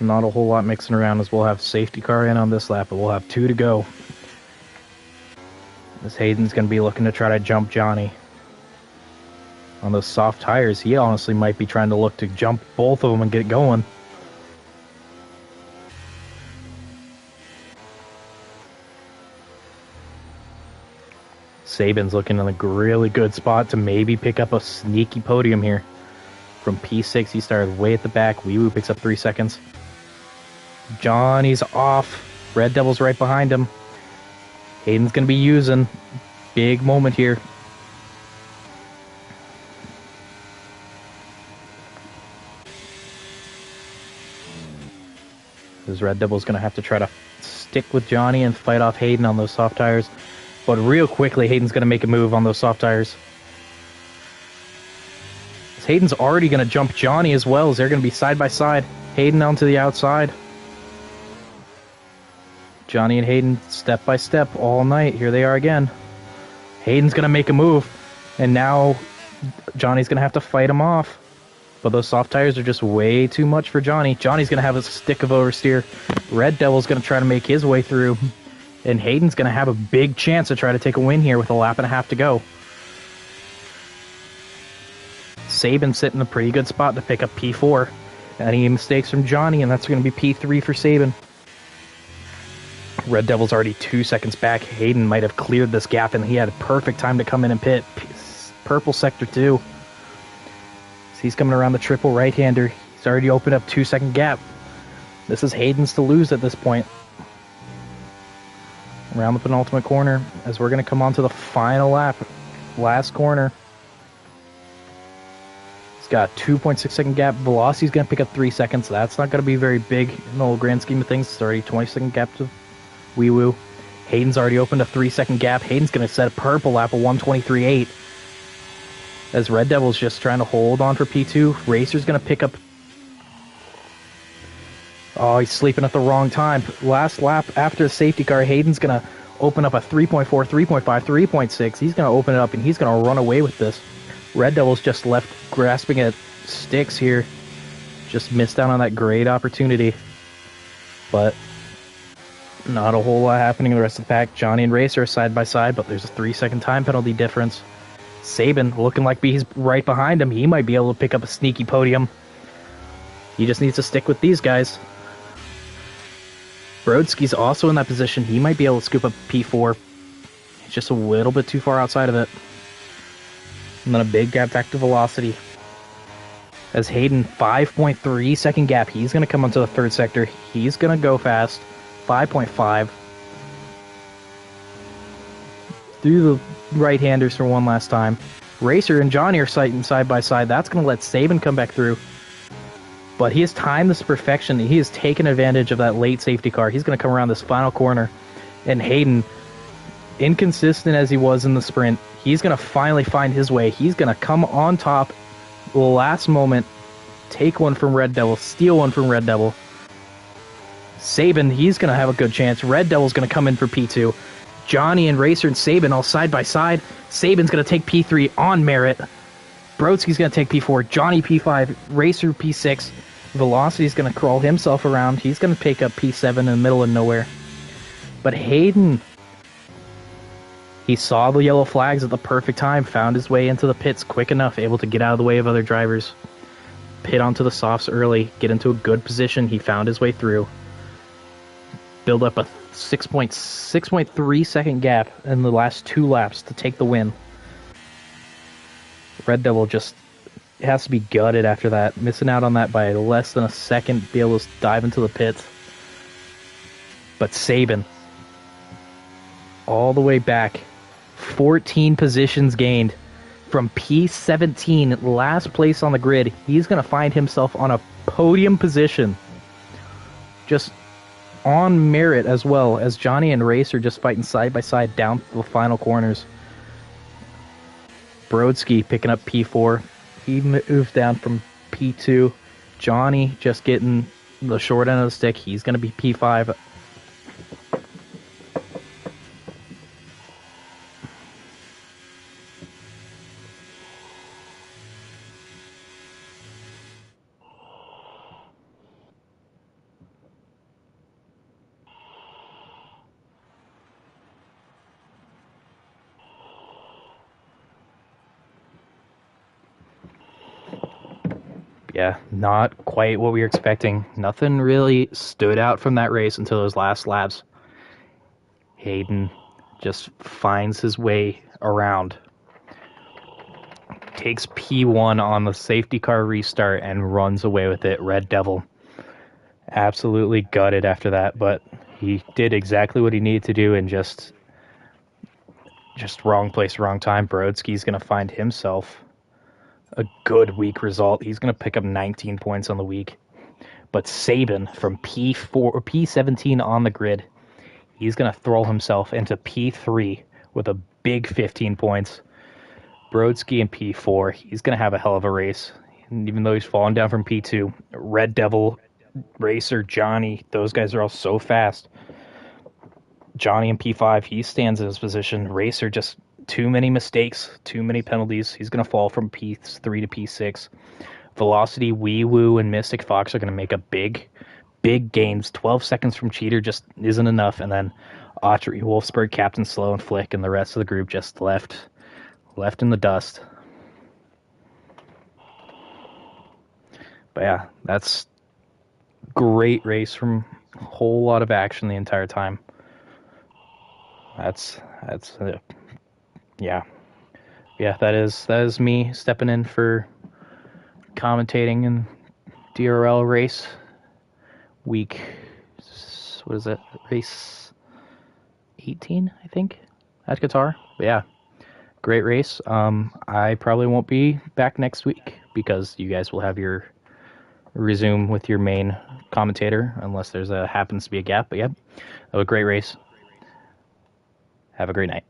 Not a whole lot mixing around as we'll have safety car in on this lap, but we'll have 2 to go. As Hayden's going to be looking to try to jump Johnny. On those soft tires, he honestly might be trying to look to jump both of them and get going. Saban's looking in a really good spot to maybe pick up a sneaky podium here. From P6, he started way at the back. Wee-Woo picks up 3 seconds. Johnny's off. Red Devil's right behind him. Hayden's going to be using. Big moment here. This Red Devil's going to have to try to stick with Johnny and fight off Hayden on those soft tires. But real quickly, Hayden's going to make a move on those soft tires. Hayden's already going to jump Johnny as well, as they're going to be side by side. Hayden onto the outside. Johnny and Hayden step by step all night. Here they are again. Hayden's going to make a move. And now Johnny's going to have to fight him off. But those soft tires are just way too much for Johnny. Johnny's going to have a stick of oversteer. Red Devil's going to try to make his way through. And Hayden's going to have a big chance to try to take a win here with a lap and a half to go. Saban sitting in a pretty good spot to pick up P4. Any mistakes from Johnny, and that's going to be P3 for Saban. Red Devil's already 2 seconds back. Hayden might have cleared this gap, and he had a perfect time to come in and pit. Purple sector 2. So he's coming around the triple right-hander. He's already opened up 2 second gap. This is Hayden's to lose at this point. Around the penultimate corner, as we're going to come on to the final lap. Last corner. He's got a 2.6 second gap. Velocity's going to pick up 3 seconds. That's not going to be very big in the whole grand scheme of things. It's already 20 second gap to Wee-Woo. Hayden's already opened a 3 second gap. Hayden's going to set a purple lap of 1:23.8. As Red Devil's just trying to hold on for P2. Racer's going to pick up... Oh, he's sleeping at the wrong time. Last lap after the safety car, Hayden's going to open up a 3.4, 3.5, 3.6. He's going to open it up, and he's going to run away with this. Red Devil's just left grasping at sticks here. Just missed out on that great opportunity. But not a whole lot happening in the rest of the pack. Johnny and Racer are side by side, but there's a 3 second time penalty difference. Saban looking like he's right behind him. He might be able to pick up a sneaky podium. He just needs to stick with these guys. Brodsky's also in that position. He might be able to scoop up P4. He's just a little bit too far outside of it. And then a big gap back to Velocity. As Hayden, 5.3 second gap. He's going to come onto the third sector. He's going to go fast. 5.5. Through the right-handers for one last time. Racer and Johnny are sighting side by side. That's going to let Saban come back through. But he has timed this to perfection. He has taken advantage of that late safety car. He's going to come around this final corner. And Hayden, inconsistent as he was in the sprint, he's going to finally find his way. He's going to come on top the last moment, take one from Red Devil, steal one from Red Devil. Saban, he's going to have a good chance. Red Devil's going to come in for P2. Johnny and Racer and Saban all side by side. Saban's going to take P3 on merit. Brodsky's going to take P4. Johnny P5. Racer P6. Velocity's going to crawl himself around. He's going to pick up P7 in the middle of nowhere. But Hayden, he saw the yellow flags at the perfect time, found his way into the pits quick enough, able to get out of the way of other drivers. Pit onto the softs early, get into a good position. He found his way through. Build up a 6.3 second gap in the last 2 laps to take the win. Red Devil just has to be gutted after that. Missing out on that by less than a second, be able to dive into the pits. But Saban, all the way back, 14 positions gained. From P17, last place on the grid, he's going to find himself on a podium position. Just on merit as well, as Johnny and Race are just fighting side by side down the final corners. Brodsky picking up P4. He moved down from P2. Johnny just getting the short end of the stick. He's going to be P5. Yeah, not quite what we were expecting. Nothing really stood out from that race until those last laps. Hayden just finds his way around, takes P1 on the safety car restart and runs away with it. Red Devil absolutely gutted after that, but he did exactly what he needed to do and just wrong place, wrong time. Brodsky's going to find himself a good week result. He's going to pick up 19 points on the week. But Saban from P4 or P17 on the grid, he's going to throw himself into P3 with a big 15 points. Brodsky in P4, he's going to have a hell of a race. And even though he's fallen down from P2, Red Devil, Racer, Johnny, those guys are all so fast. Johnny in P5, he stands in his position. Racer, just too many mistakes, too many penalties. He's going to fall from P3 to P6. Velocity, Wee Woo, and Mystic Fox are going to make a big gains. 12 seconds from Cheater just isn't enough. And then Autry, Wolfsburg, Captain Slow, and Flick, and the rest of the group just left in the dust. But yeah, that's great race from a whole lot of action the entire time. Yeah, that is me stepping in for commentating in DRL race week. What is it? Race 18, I think, at Qatar. But yeah, great race. I probably won't be back next week because you guys will have your resume with your main commentator unless there's happens to be a gap. But yeah, that was a great race. Have a great night.